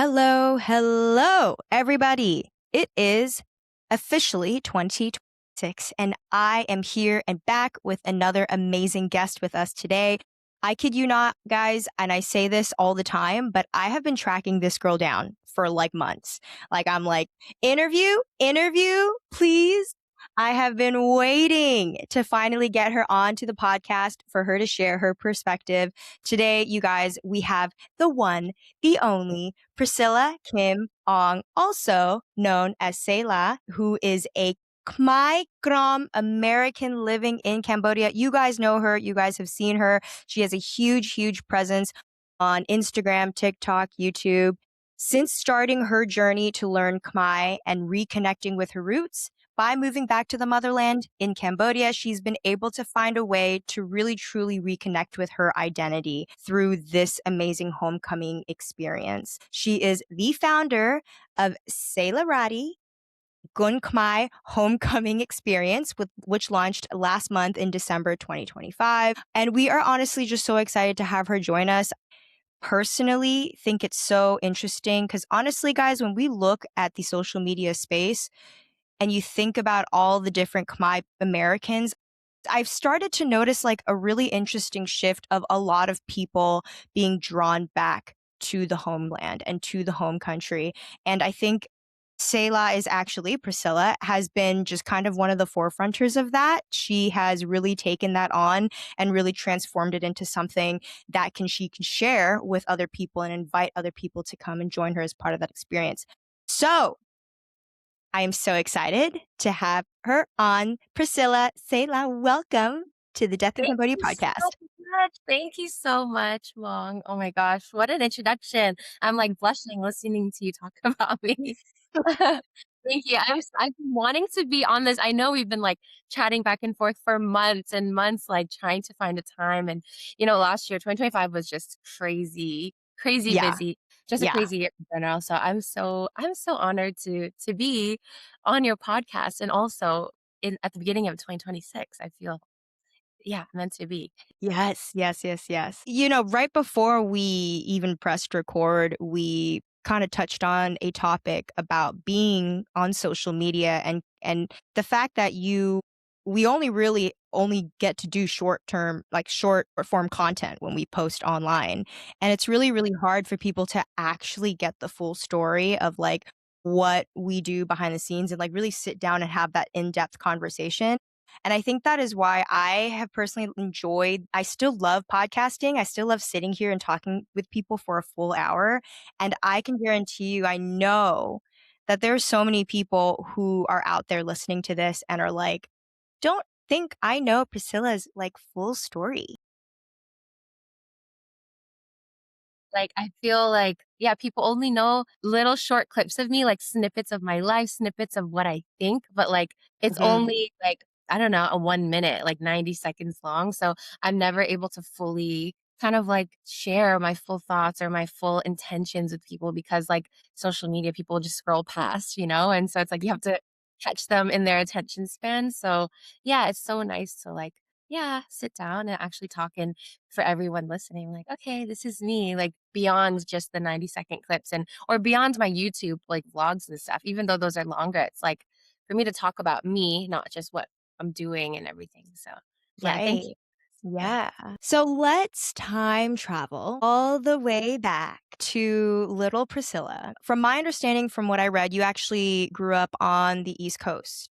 Hello, everybody. It is officially 2026, and I am here and back with another amazing guest with us today. I kid you not, guys, and I say this all the time, but I have been tracking this girl down for like months. I'm like, interview, please. I have been waiting to finally get her onto the podcast for her to share her perspective. Today, you guys, we have the one, the only Priscilla Kim Ong, also known as Sela, who is a Khmer-Krom American living in Cambodia. You guys know her. You guys have seen her. She has a huge presence on Instagram, TikTok, YouTube. Since starting her journey to learn Khmer and reconnecting with her roots, by moving back to the motherland in Cambodia, she's been able to find a way to really truly reconnect with her identity through this amazing homecoming experience. She is the founder of Selarati, Gun Khmer Homecoming Experience, which launched last month in December 2025. And we are honestly just so excited to have her join us. Personally, think it's so interesting because honestly, guys, when we look at the social media space, and you think about all the different Khmer Americans, I've started to notice like a really interesting shift of a lot of people being drawn back to the homeland and to the home country. And I think Priscilla has been just kind of one of the forefronters of that. She has really taken that on and really transformed it into something that she can share with other people and invite other people to come and join her as part of that experience. So I am so excited to have her on. Priscilla, Sela, welcome to the Death in Thank Cambodia you so podcast. much. Thank you so much, Mong. Oh my gosh, what an introduction. I'm like blushing listening to you talk about me. Thank you. I've been wanting to be on this. I know we've been like chatting back and forth for months and months, like trying to find a time. And last year, 2025 was just crazy Yeah, busy. Just a yeah. crazy year in general. So I'm so honored to be on your podcast and also in at the beginning of 2026. I feel yeah, meant to be. Yes. Right before we even pressed record, we kind of touched on a topic about being on social media and the fact that we only get to do short form content when we post online. And it's really hard for people to actually get the full story of like what we do behind the scenes and like really sit down and have that in-depth conversation. And I think that is why I have personally I still love podcasting. I still love sitting here and talking with people for a full hour. And I can guarantee you, I know that there's so many people who are out there listening to this and are like, don't think I know Priscilla's like full story. Like, I feel like, yeah, people only know little short clips of me, like snippets of my life, snippets of what I think, but like it's Mhm. only like, I don't know, a 1 minute, like 90 seconds long. So I'm never able to fully kind of like share my full thoughts or my full intentions with people because like social media, people just scroll past. And so it's like you have to catch them in their attention span. So yeah, it's so nice to like, yeah, sit down and actually talk and for everyone listening, like, okay, this is me, like beyond just the 90-second clips and or beyond my YouTube like vlogs and stuff, even though those are longer, it's like for me to talk about me, not just what I'm doing and everything. So yeah, thank Right. you. Yeah. Yeah. So let's time travel all the way back to little Priscilla. From my understanding, from what I read, you actually grew up on the East Coast.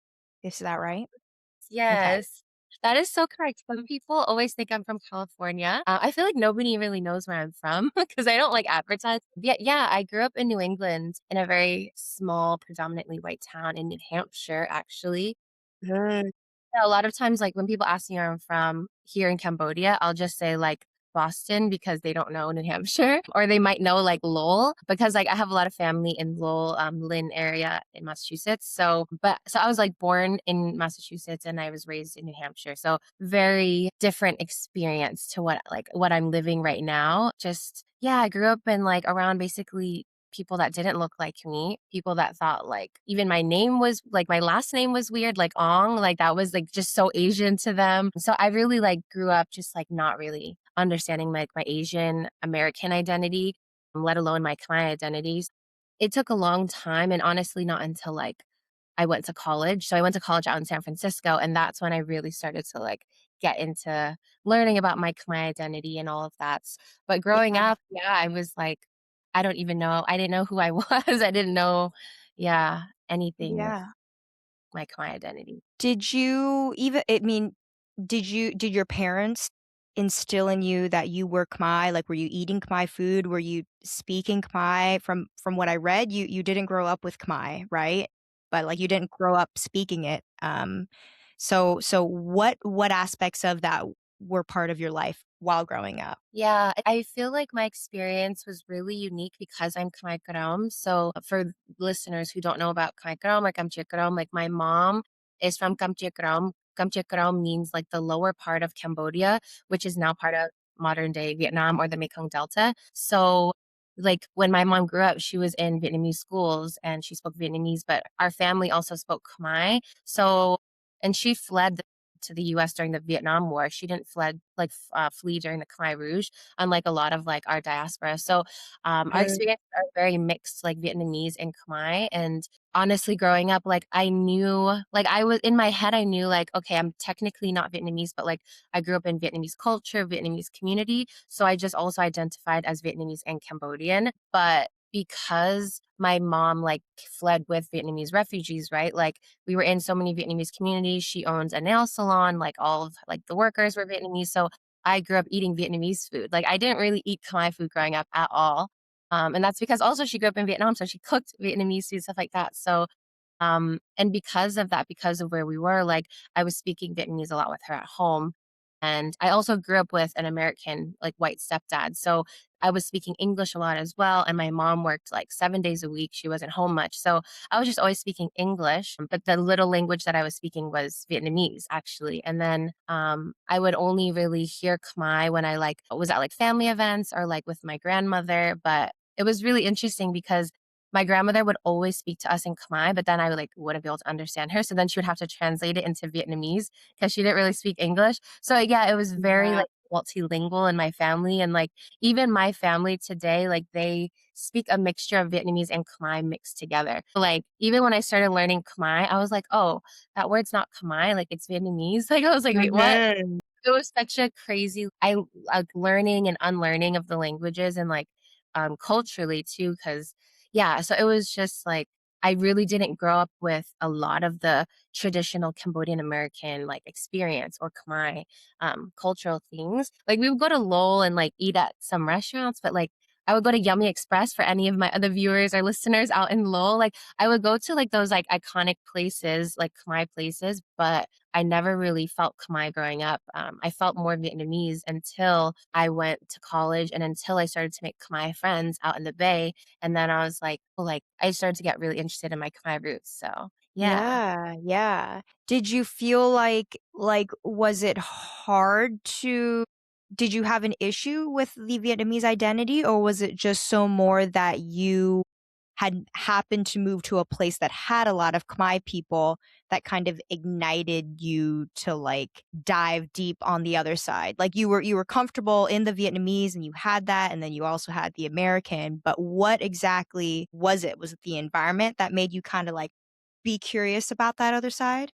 Is that right? Okay. Yes. That is so correct. Some people always think I'm from California. I feel like nobody really knows where I'm from because I don't like advertise. Yeah, I grew up in New England in a very small, predominantly white town in New Hampshire, actually. Yeah, a lot of times, like when people ask me where I'm from here in Cambodia, I'll just say like Boston because they don't know New Hampshire, or they might know like Lowell because like I have a lot of family in Lowell, Lynn area in Massachusetts. So I was like born in Massachusetts and I was raised in New Hampshire. So very different experience to what I'm living right now. Just yeah, I grew up in like around basically people that didn't look like me, people that thought like even my name was like my last name was weird, like Ong, like that was like just so Asian to them. So I really like grew up just like not really understanding like my Asian American identity. let alone my Khmer identities. It took a long time and honestly not until like I went to college. So I went to college out in San Francisco and that's when I really started to like get into learning about my Khmer identity and all of that. But growing Yeah. up, yeah, I was like, I don't even know. I didn't know who I was. I didn't know, yeah, anything with Yeah. my Khmer identity. Did you even I mean, did your parents instill in you that you were Khmer? Like, were you eating Khmer food? Were you speaking Khmer? From what I read, you didn't grow up with Khmer, right? But, like, you didn't grow up speaking it. So what aspects of that were part of your life while growing up? Yeah, I feel like my experience was really unique because I'm Khmer-Krom. So for listeners who don't know about Khmer-Krom or Kamchik-Krom, like my mom is from Kamchik-Krom. Kamchik-Krom means like the lower part of Cambodia, which is now part of modern day Vietnam or the Mekong Delta. So like when my mom grew up, she was in Vietnamese schools and she spoke Vietnamese, but our family also spoke Khmer. So and she fled to the US during the Vietnam War. She didn't flee during the Khmer Rouge, unlike a lot of like our diaspora. So our Mm. experiences are very mixed, like Vietnamese and Khmer. And honestly, growing up, like I knew, like I was in my head, I knew like, okay, I'm technically not Vietnamese, but like I grew up in Vietnamese culture, Vietnamese community. So I just also identified as Vietnamese and Cambodian. But because my mom like fled with Vietnamese refugees, right? Like we were in so many Vietnamese communities. She owns a nail salon, like all of like the workers were Vietnamese. So I grew up eating Vietnamese food. Like I didn't really eat Khmer food growing up at all. And that's because also she grew up in Vietnam, so she cooked Vietnamese food, stuff like that. So and because of that, because of where we were, like I was speaking Vietnamese a lot with her at home. And I also grew up with an American, like white stepdad. So I was speaking English a lot as well. And my mom worked like 7 days a week. She wasn't home much. So I was just always speaking English. But the little language that I was speaking was Vietnamese, actually. And then I would only really hear Khmer when I like was at like family events or like with my grandmother. But it was really interesting because my grandmother would always speak to us in Khmer, but then I would, like, wouldn't be able to understand her, so then she would have to translate it into Vietnamese because she didn't really speak English. So, yeah, it was very, Yeah. like, multilingual in my family, and, like, even my family today, like, they speak a mixture of Vietnamese and Khmer mixed together. Like, even when I started learning Khmer, I was like, "Oh, that word's not Khmer, like, it's Vietnamese." Like, I was like, "Wait, what?" Mhm. It was such a crazy like, learning and unlearning of the languages and, like, culturally too, because yeah, so it was just, like, I really didn't grow up with a lot of the traditional Cambodian American, like, experience or Khmer, cultural things. Like, we would go to Lowell and, like, eat at some restaurants, but, like, I would go to Yummy Express for any of my other viewers or listeners out in Lowell, like, I would go to, like, those, like, iconic places, like, Khmer places, but I never really felt Khmer growing up. I felt more Vietnamese until I went to college and until I started to make Khmer friends out in the Bay. And then I was like, well, like I started to get really interested in my Khmer roots. So yeah. Yeah, yeah. Did you feel like was it hard to did you have an issue with the Vietnamese identity, or was it just so more that you had happened to move to a place that had a lot of Khmer people that kind of ignited you to like dive deep on the other side? Like you were comfortable in the Vietnamese and you had that and then you also had the American, but what exactly was it? Was it the environment that made you kind of like be curious about that other side?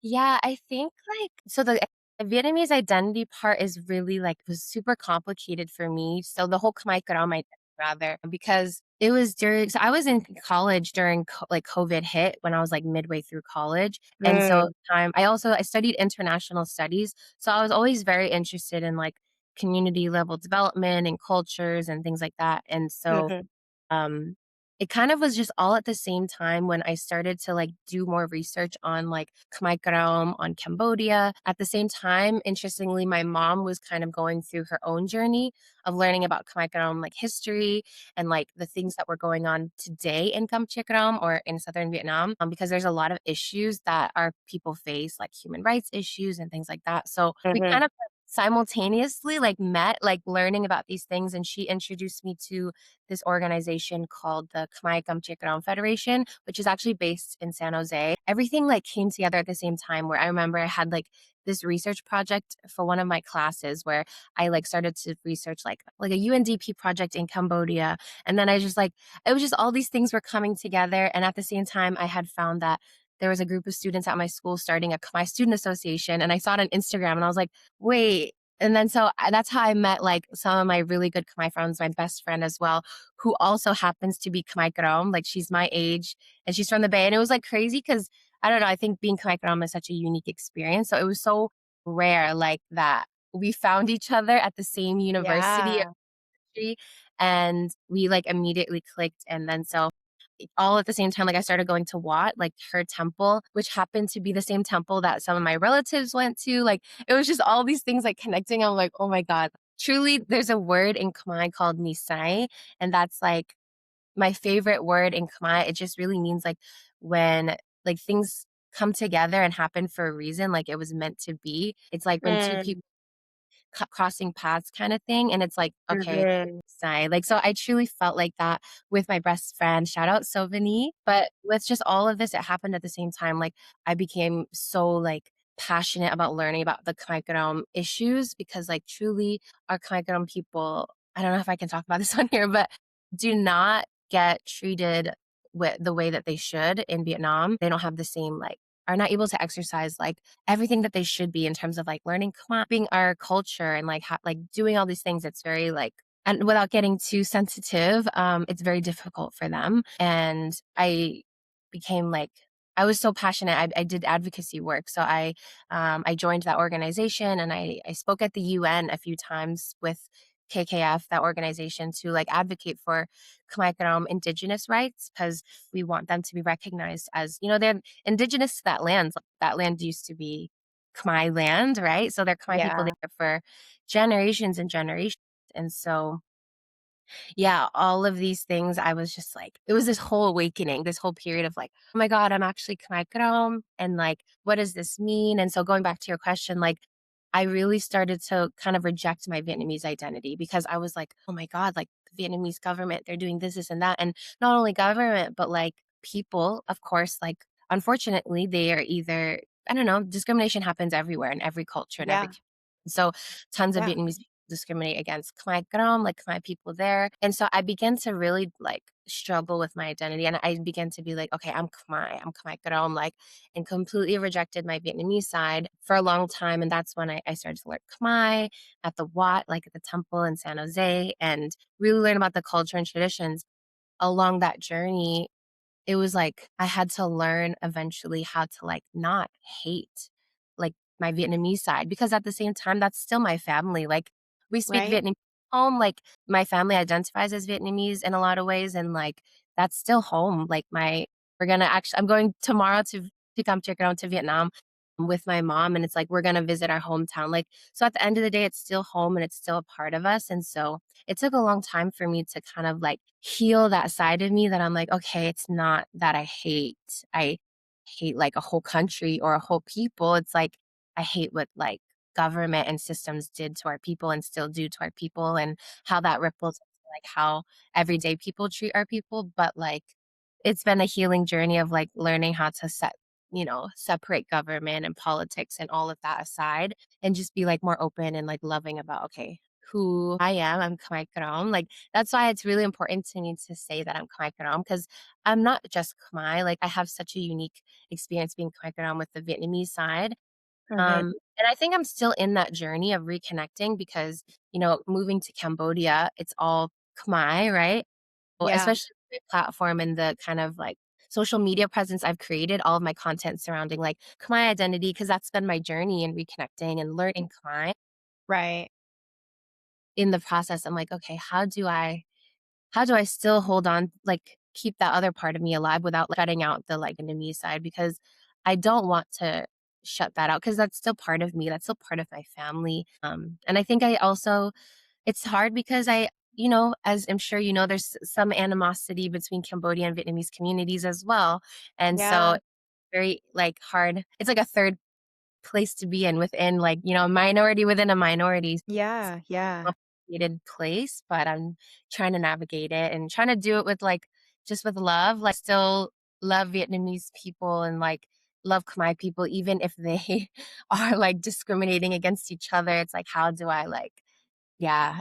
Yeah, I think like so the Vietnamese identity part is really like was super complicated for me. So the whole Khmer Krom identity rather because it was during so I was in college during like COVID hit when I was like midway through college. And so Mm, I studied international studies. So I was always very interested in like community level development and cultures and things like that. And so mhm, um, it kind of was just all at the same time when I started to like do more research on like Khmer Krom, on Cambodia. At the same time, interestingly, my mom was kind of going through her own journey of learning about Khmer Krom, like history and like the things that were going on today in Kamchik Krom or in southern Vietnam, because there's a lot of issues that our people face, like human rights issues and things like that. So we mhm. kind of simultaneously like met like learning about these things, and she introduced me to this organization called the Khmer-Krom Federation, which is actually based in San Jose. Everything like came together at the same time, where I remember I had like this research project for one of my classes where I like started to research like a UNDP project in Cambodia. And then I just like, it was just all these things were coming together. And at the same time, I had found that there was a group of students at my school starting a Khmer student association, and I saw it on Instagram and I was like, wait. And then that's how I met like some of my really good Khmer friends, my best friend as well, who also happens to be Khmer Krom. Like she's my age and she's from the Bay. And it was like crazy because I don't know, I think being Khmer Krom is such a unique experience. So it was so rare like that. We found each other at the same university Yeah. and we like immediately clicked. And then all at the same time, like I started going to Wat, like her temple, which happened to be the same temple that some of my relatives went to. Like it was just all these things like connecting. I'm like, oh my God. Truly, there's a word in Khmer called nisai, and that's like my favorite word in Khmer. It just really means like when like things come together and happen for a reason, like it was meant to be. It's like when two Mm, people crossing paths kind of thing. And it's like, okay, mhm. side. Like, so I truly felt like that with my best friend. Shout out Sovini. But with just all of this, it happened at the same time. Like, I became so like passionate about learning about the Khmer issues because, like, truly, our Khmer people, I don't know if I can talk about this on here, but do not get treated with the way that they should in Vietnam. They don't have the same like are not able to exercise like everything that they should be in terms of like learning being our culture and like like doing all these things. It's very like and without getting too sensitive, it's very difficult for them. And I became like I was so passionate. I did advocacy work, so I joined that organization and I spoke at the UN a few times with KKF, that organization, to like advocate for Khmer indigenous rights because we want them to be recognized as they're indigenous to that land. That land used to be Khmer land, right? So they're Khmer people Yeah. there for generations and generations. And so, yeah, all of these things, I was just like, it was this whole awakening, this whole period of like, oh my God, I'm actually Khmer and like, what does this mean? And so, going back to your question, like, I really started to kind of reject my Vietnamese identity because I was like, oh my God, like the Vietnamese government, they're doing this, and that. And not only government, but like people, of course, like, unfortunately, they are either, I don't know, discrimination happens everywhere in every culture and every Yeah. community. So tons of Yeah. Vietnamese people discriminate against Khmer Krom, like Khmer people there. And so I began to really like struggle with my identity. And I began to be like, okay, I'm Khmer Krom, like, and completely rejected my Vietnamese side for a long time. And that's when I started to learn Khmer at the Wat, like at the temple in San Jose, and really learn about the culture and traditions along that journey. It was like I had to learn eventually how to like not hate like my Vietnamese side because at the same time that's still my family. Like we speak Right. Vietnamese at home, like my family identifies as Vietnamese in a lot of ways, and like that's still home. Like I'm going tomorrow to come check out to Vietnam with my mom, and it's like we're gonna visit our hometown. Like so at the end of the day it's still home and it's still a part of us. And so it took a long time for me to kind of like heal that side of me that I'm like, okay, it's not that I hate like a whole country or a whole people. It's like I hate what like government and systems did to our people and still do to our people, and how that ripples into like how everyday people treat our people. But like it's been a healing journey of like learning how to separate government and politics and all of that aside and just be like more open and like loving about, okay, who I am. I'm Khmer Krom. Like that's why it's really important to me to say that I'm Khmer Krom because I'm not just Khmer. Like I have such a unique experience being Khmer Krom with the Vietnamese side. Hmm. And I think I'm still in that journey of reconnecting because, moving to Cambodia, it's all Khmer, right? Well, Yeah. especially the platform and the kind of like social media presence I've created, all of my content surrounding like Khmer identity, because that's been my journey in reconnecting and learning Khmer. Right. In the process, I'm like, okay, how do I still hold on, like keep that other part of me alive without like, shutting out the like enemy side? Because I don't want to shut that out because that's still part of me. That's still part of my family. And I think I also it's hard because as I'm sure there's some animosity between Cambodian and Vietnamese communities as well. And so Yeah. very like hard. It's like a third place to be in within, like, a minority within a minority. It's Yeah, a yeah. complicated place, but I'm trying to navigate it and trying to do it with, like, just with love, like, still love Vietnamese people and, like, love Khmer people, even if they are, like, discriminating against each other. It's like, how do I, like, yeah,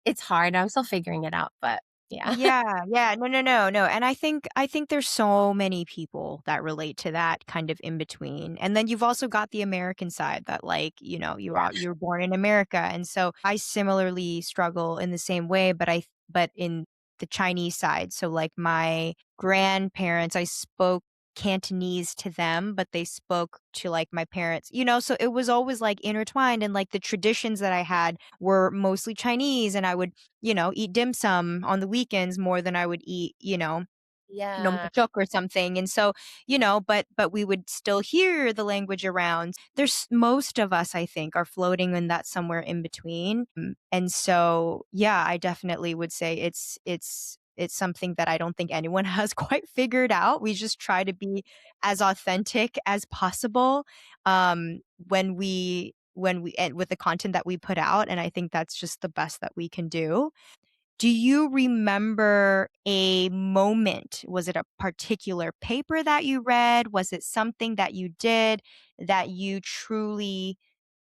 it's hard. I'm still figuring it out, but yeah. Yeah, yeah. No, no, no, no. And I think there's so many people that relate to that kind of in between. And then you've also got the American side that like, Yeah. you were born in America. And so I similarly struggle in the same way, but in the Chinese side. So like my grandparents, I spoke Cantonese to them, but they spoke to like my parents, so it was always like intertwined and like the traditions that I had were mostly Chinese and I would eat dim sum on the weekends more than I would eat, num Yeah. or something. And so, but we would still hear the language around. There's most of us, I think, are floating in that somewhere in between. And so, yeah, I definitely would say it's something that I don't think anyone has quite figured out. We just try to be as authentic as possible when we and with the content that we put out, and I think that's just the best that we can do. Do you remember a moment? Was it a particular paper that you read? Was it something that you did that you truly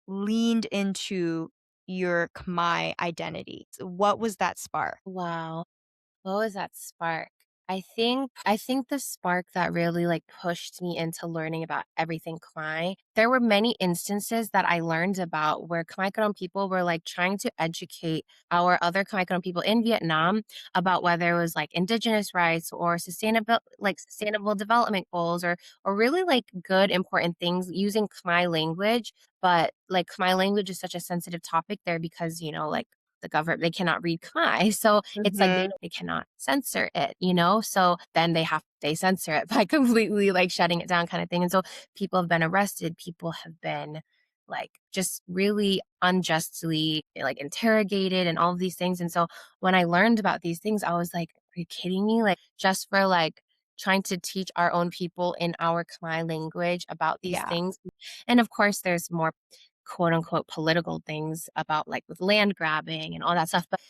leaned into your Khmer identity? So what was that spark? Wow. What was that spark? I think the spark that really, like, pushed me into learning about everything Khmer. There were many instances that I learned about where Khmer-Krom people were, like, trying to educate our other Khmer-Krom people in Vietnam about whether it was, like, indigenous rights or sustainable development goals or really, like, good, important things using Khmer language. But, like, Khmer language is such a sensitive topic there because, like, the government, they cannot read Khmer. So it's like Mhm. they cannot censor it. So then they censor it by completely like shutting it down kind of thing. And so people have been arrested, people have been like just really unjustly like interrogated and all of these things. And so when I learned about these things, I was like, are you kidding me? Like just for like trying to teach our own people in our Khmer language about these Yeah. things. And of course there's more quote unquote political things about like with land grabbing and all that stuff. But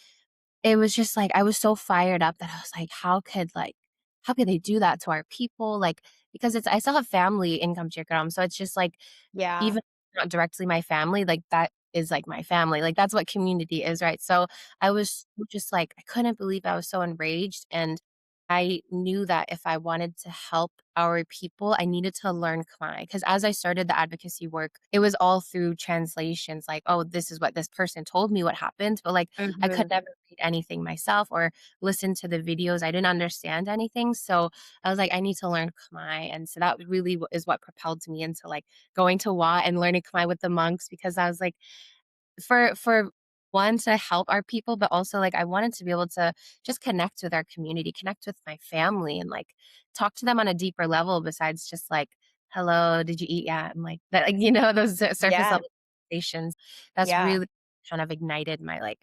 it was just like I was so fired up that I was like, how could they do that to our people? Like, because I still have family in Kamchikram. So it's just like Yeah. even not directly my family, like that is like my family. Like that's what community is, right? So I was just like, I couldn't believe I was so enraged. And I knew that if I wanted to help our people, I needed to learn Khmer. Because as I started the advocacy work, it was all through translations, like, oh, this is what this person told me what happened. But like, I could Mhm. never read anything myself or listen to the videos. I didn't understand anything. So I was like, I need to learn Khmer. And so that really is what propelled me into like going to Wa and learning Khmer with the monks because I was like, for one to help our people, but also like I wanted to be able to just connect with our community, connect with my family, and like talk to them on a deeper level besides just like, "Hello, did you eat yet?" And like that, like those surface Yeah. level conversations. That's Yeah. really kind of ignited my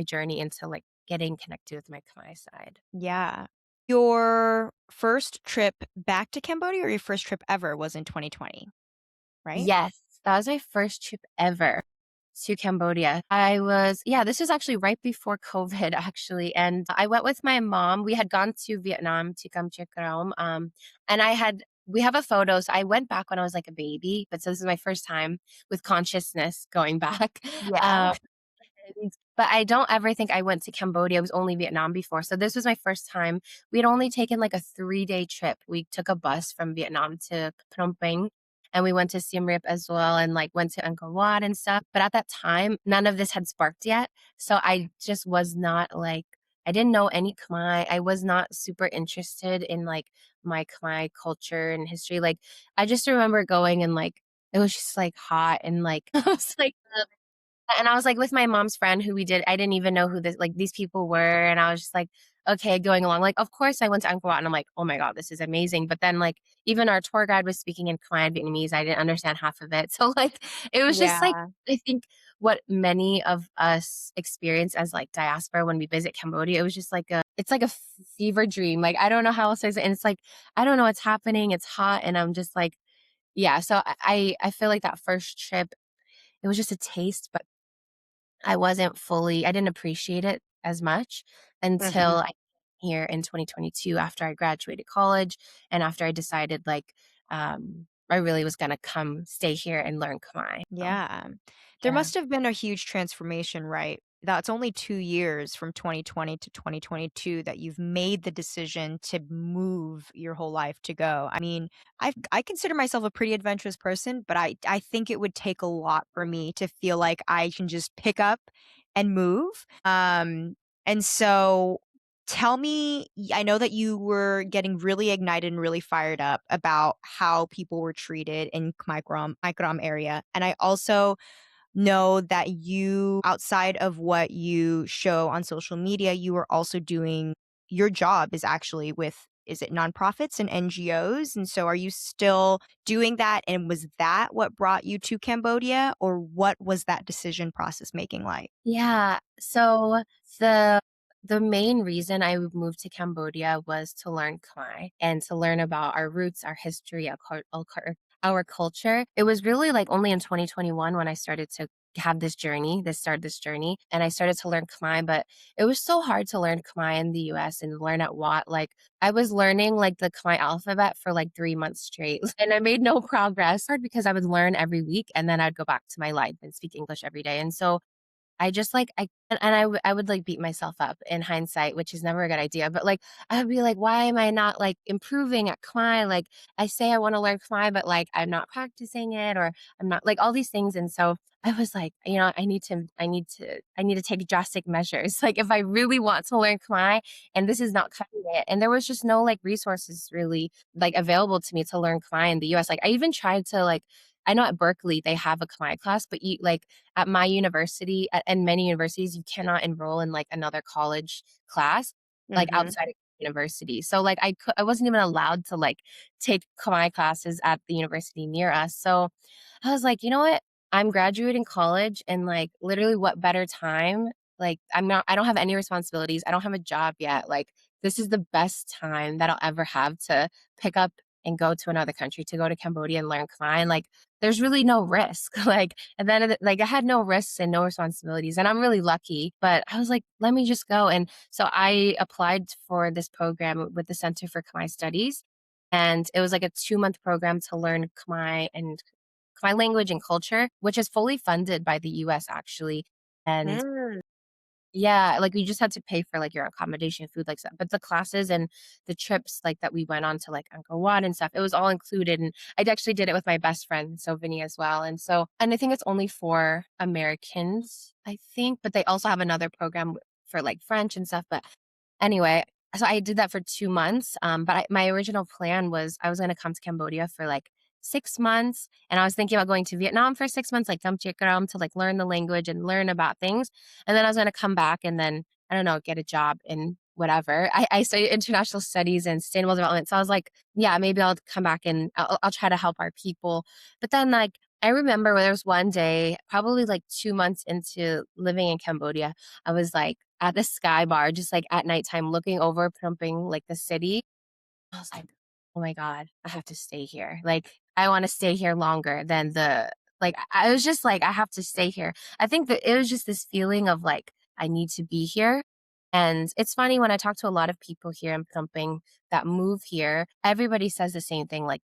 journey into like getting connected with my Khmer side. Yeah. Your first trip back to Cambodia or your first trip ever was in 2020, right? Yes, that was my first trip ever to Cambodia. This was actually right before COVID, actually. And I went with my mom. We had gone to Vietnam to Kamchikrom. And we have a photo. So I went back when I was like a baby, but so this is my first time with consciousness going back. Yeah. Um, but I don't ever think I went to Cambodia. It was only Vietnam before. So this was my first time. We had only taken like a 3-day trip. We took a bus from Vietnam to Phnom Penh and we went to Siem Reap as well and like went to Angkor Wat and stuff. But at that time, none of this had sparked yet. So I just was not like, I didn't know any Khmer. I was not super interested in like my Khmer culture and history. Like I just remember going and like, it was just like hot and like, I was like, and I was, like, with my mom's friend who I didn't even know who these people were, and I was just like, "Okay," going along. Like, of course, I went to Angkor Wat, and I'm like, "Oh my god, this is amazing." But then, like, even our tour guide was speaking in Khmer Vietnamese. I didn't understand half of it. So, like, it was just, like, Yeah. I think what many of us experience as, like, diaspora when we visit Cambodia, it was just it's like a fever dream. Like, I don't know how else to say it, and it's like, I don't know what's happening. It's hot, and I'm just like yeah, so I feel like that first trip, it was just a taste, but I didn't appreciate it as much until I came here in 2022 after I graduated college and after I decided like I really was gonna come stay here and learn Khmer. Yeah. There Yeah. must have been a huge transformation, right? That's only 2 years from 2020 to 2022 that you've made the decision to move your whole life to go. I mean, I consider myself a pretty adventurous person, but I think it would take a lot for me to feel like I can just pick up and move. And so tell me, I know that you were getting really ignited and really fired up about how people were treated in Khmer-Krom area. And I also know that you, outside of what you show on social media, you are also doing your job is actually with, is it nonprofits and NGOs? And so are you still doing that? And was that what brought you to Cambodia? Or what was that decision process making like? Yeah. So the the main reason I moved to Cambodia was to learn Khmer and to learn about our roots, our history, our culture. It was really like only in 2021 when I started to have this journey, and I started to learn Khmer. But it was so hard to learn Khmer in the US and learn at Watt. Like I was learning like the Khmer alphabet for like 3 months straight, and I made no progress. Hard because I would learn every week, and then I'd go back to my life and speak English every day. And so I just like I would like beat myself up in hindsight, which is never a good idea. But like I would be like, why am I not like improving at Khmer? Like I say I want to learn Khmer, but like I'm not practicing it, or I'm not like all these things. And so I was like, I need to take drastic measures. Like if I really want to learn Khmer and this is not cutting it. And there was just no like resources really like available to me to learn Khmer in the US. Like I even tried to like I know at Berkeley they have a Khmer class, but you like at my university and many universities, you cannot enroll in like another college class like Mhm. outside of university. So like I wasn't even allowed to like take Khmer classes at the university near us. So I was like, you know what? I'm graduating college and like literally what better time? Like I don't have any responsibilities. I don't have a job yet. Like this is the best time that I'll ever have to pick up and go to another country to go to Cambodia and learn Khmer. And like there's really no risk. Like and then like I had no risks and no responsibilities. And I'm really lucky. But I was like, let me just go. And so I applied for this program with the Center for Khmer Studies. And it was like a 2 month program to learn Khmer and Khmer language and culture, which is fully funded by the US actually. And Mm. yeah, like, we just had to pay for, like, your accommodation, food, like, stuff, but the classes and the trips, like, that we went on to, like, Angkor Wat and stuff, it was all included, and I actually did it with my best friend, so Vinny, as well, and I think it's only for Americans, I think, but they also have another program for, like, French and stuff, but anyway, so I did that for 2 months, but my original plan was I was gonna come to Cambodia for, like, 6 months, and I was thinking about going to Vietnam for 6 months, like, Kamchikram to, like, learn the language and learn about things, and then I was gonna come back and then, I don't know, get a job in whatever. I studied international studies and sustainable development, so I was like, "Yeah, maybe I'll come back and I'll try to help our people." But then, like, I remember there was one day, probably, like, 2 months into living in Cambodia, I was, like, at the Sky Bar, just, like, at nighttime looking over Phnom Penh, like, the city. I was like, "Oh my god, I have to stay here." Like, I wanna stay here longer than the like, I was just like, "I have to stay here." I think that it was just this feeling of, like, I need to be here, and it's funny when I talk to a lot of people here in Phnom Penh that move here, everybody says the same thing, like,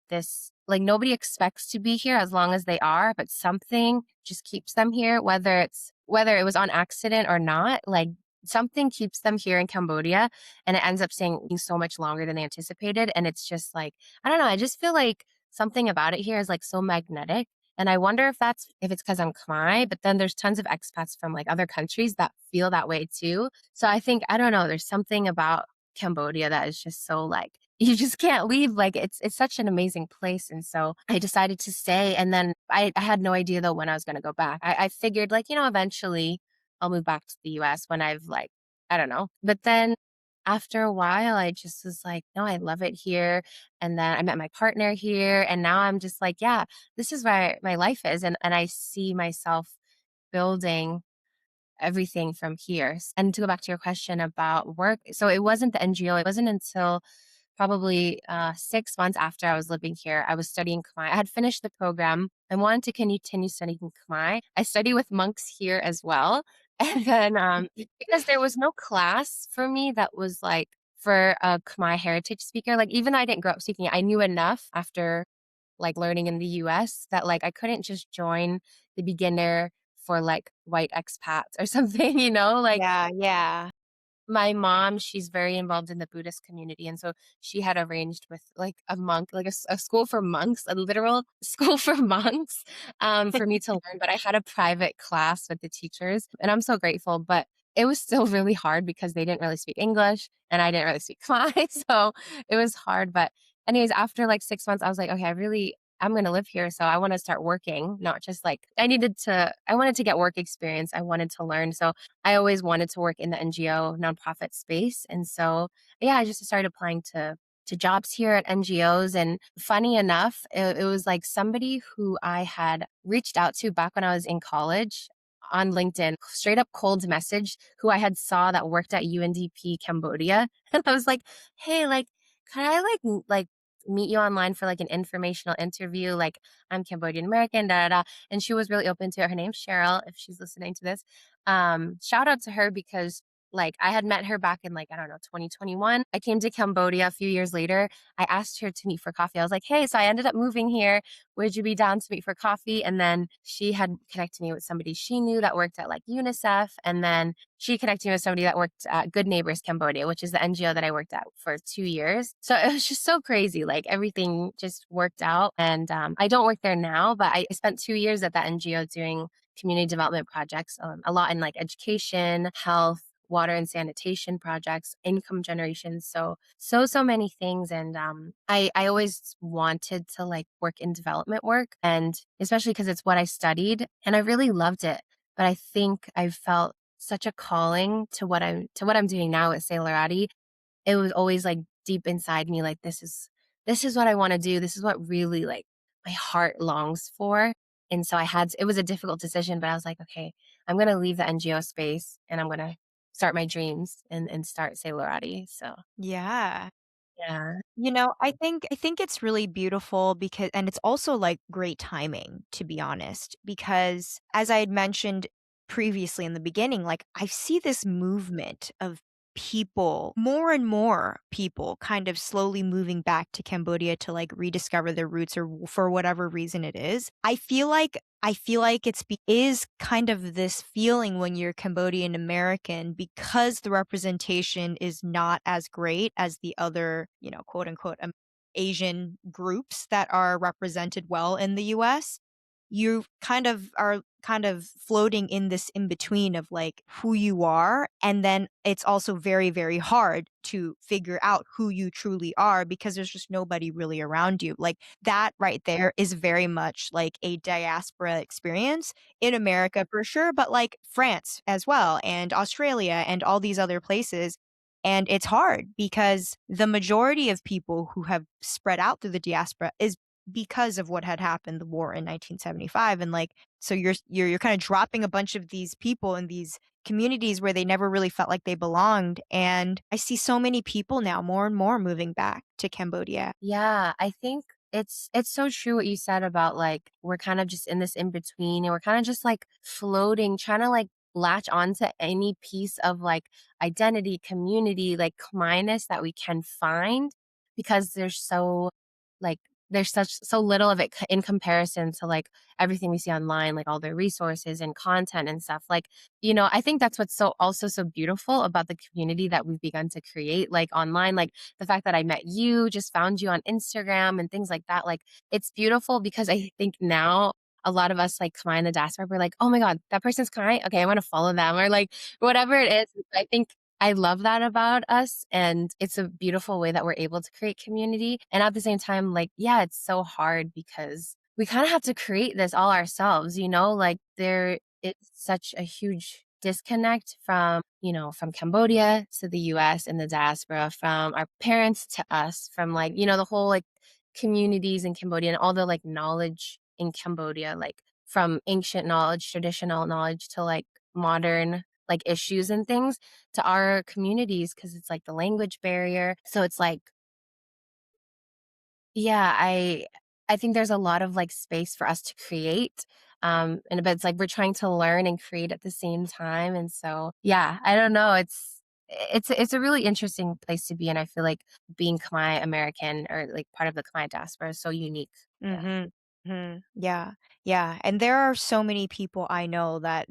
nobody expects to be here as long as they are, but something just keeps them here, whether it was on accident or not, like, something keeps them here in Cambodia, and it ends up staying so much longer than they anticipated, and it's just like, I don't know, I just feel like something about it here is, like, so magnetic, and I wonder if it's because 'cause I'm Khmer, but then there's tons of expats from, like, other countries that feel that way too. So I think, I don't know, there's something about Cambodia that is just so, like, you just can't leave, like, it's such an amazing place, and so I decided to stay, and then I had no idea, though, when I was gonna go back. I figured, like, eventually I'll move back to the US when I've, like, I don't know. But then after a while, I just was like, "No, I love it here." And then I met my partner here, and now I'm just like, "Yeah, this is where my life is," and I see myself building everything from here. And to go back to your question about work, so it wasn't the NGO, it wasn't until probably 6 months after I was living here, I was studying Khmer. I had finished the program. I wanted to continue studying Khmer. I study with monks here as well. And then because there was no class for me that was like for a Khmer heritage speaker, like even though I didn't grow up speaking it, I knew enough after like learning in the US that like I couldn't just join the beginner for like white expats or something, like Yeah, yeah. my mom, she's very involved in the Buddhist community, and so she had arranged with, like, a monk, like, a school for monks, a literal school for monks, for me to learn, but I had a private class with the teachers, and I'm so grateful, but it was still really hard because they didn't really speak English, and I didn't really speak Khmer, so it was hard, but anyways, after, like, 6 months, I was like, "Okay, I'm gonna live here, so I wanna start working," not just, like I wanted to get work experience, I wanted to learn, so I always wanted to work in the NGO nonprofit space. And so, yeah, I just started applying to jobs here at NGOs. And funny enough, it was like somebody who I had reached out to back when I was in college on LinkedIn, straight up cold message, who I had saw that worked at UNDP Cambodia. And I was like, hey, like, can I meet you online for like an informational interview? Like, I'm Cambodian American, da da da. And she was really open to it. Her name's Cheryl, if she's listening to this. Shout out to her because like I had met her back in like, I don't know, 2021. I came to Cambodia a few years later. I asked her to meet for coffee. I was like, hey, so I ended up moving here. Would you be down to meet for coffee? And then she had connected me with somebody she knew that worked at like UNICEF. And then she connected me with somebody that worked at Good Neighbors Cambodia, which is the NGO that I worked at for 2 years. So it was just so crazy. Like everything just worked out. And I don't work there now, but I spent 2 years at that NGO doing community development projects, a lot in like education, health, water and sanitation projects, income generation. So many things. And I always wanted to like work in development work, and especially because it's what I studied and I really loved it. But I think I felt such a calling to what I'm doing now at Selarati. It was always like deep inside me, like this is what I want to do. This is what really like my heart longs for. And so it was a difficult decision, but I was like, okay, I'm going to leave the NGO space and I'm going to start my dreams and start Sailorati. So Yeah. yeah. I think it's really beautiful because and it's also like great timing, to be honest, because as I had mentioned previously in the beginning, like I see this movement of people, more and more people kind of slowly moving back to Cambodia to like rediscover their roots or for whatever reason it is. I feel like is kind of this feeling when you're Cambodian American because the representation is not as great as the other, quote unquote, Asian groups that are represented well in the US. You are kind of floating in this in between of like who you are. And then it's also very, very hard to figure out who you truly are because there's just nobody really around you. Like that right there is very much like a diaspora experience in America for sure, but like France as well, and Australia, and all these other places. And it's hard because the majority of people who have spread out through the diaspora is because of what had happened, the war in 1975. And like, so you're kind of dropping a bunch of these people in these communities where they never really felt like they belonged. And I see so many people now, more and more, moving back to Cambodia. Yeah, I think it's so true what you said about like we're kind of just in this in between and we're kind of just like floating, trying to like latch onto any piece of like identity, community, like kindness that we can find because like there's so little of it in comparison to like everything we see online, like all the resources and content and stuff. Like, I think that's what's so beautiful about the community that we've begun to create, like online, like the fact that I met you, just found you on Instagram and things like that. Like it's beautiful because I think now a lot of us like Khmer in the diaspora, we're like, oh my God, that person's Khmer. Okay, I want to follow them or like whatever it is. I think I love that about us. And it's a beautiful way that we're able to create community. And at the same time, like, yeah, it's so hard because we kind of have to create this all ourselves, like it's such a huge disconnect from Cambodia to the US and the diaspora, from our parents to us, from like, the whole like communities in Cambodia and all the like knowledge in Cambodia, like from ancient knowledge, traditional knowledge to like modern like issues and things to our communities because it's like the language barrier. So it's like Yeah, I think there's a lot of, like, space for us to create, and but it's like we're trying to learn and create at the same time, and so, yeah, I don't know, it's a really interesting place to be in. I feel like being Khmer American or, like, part of the Khmer diaspora is so unique. Yeah. Mhm. Mhm. Yeah. Yeah, and there are so many people I know that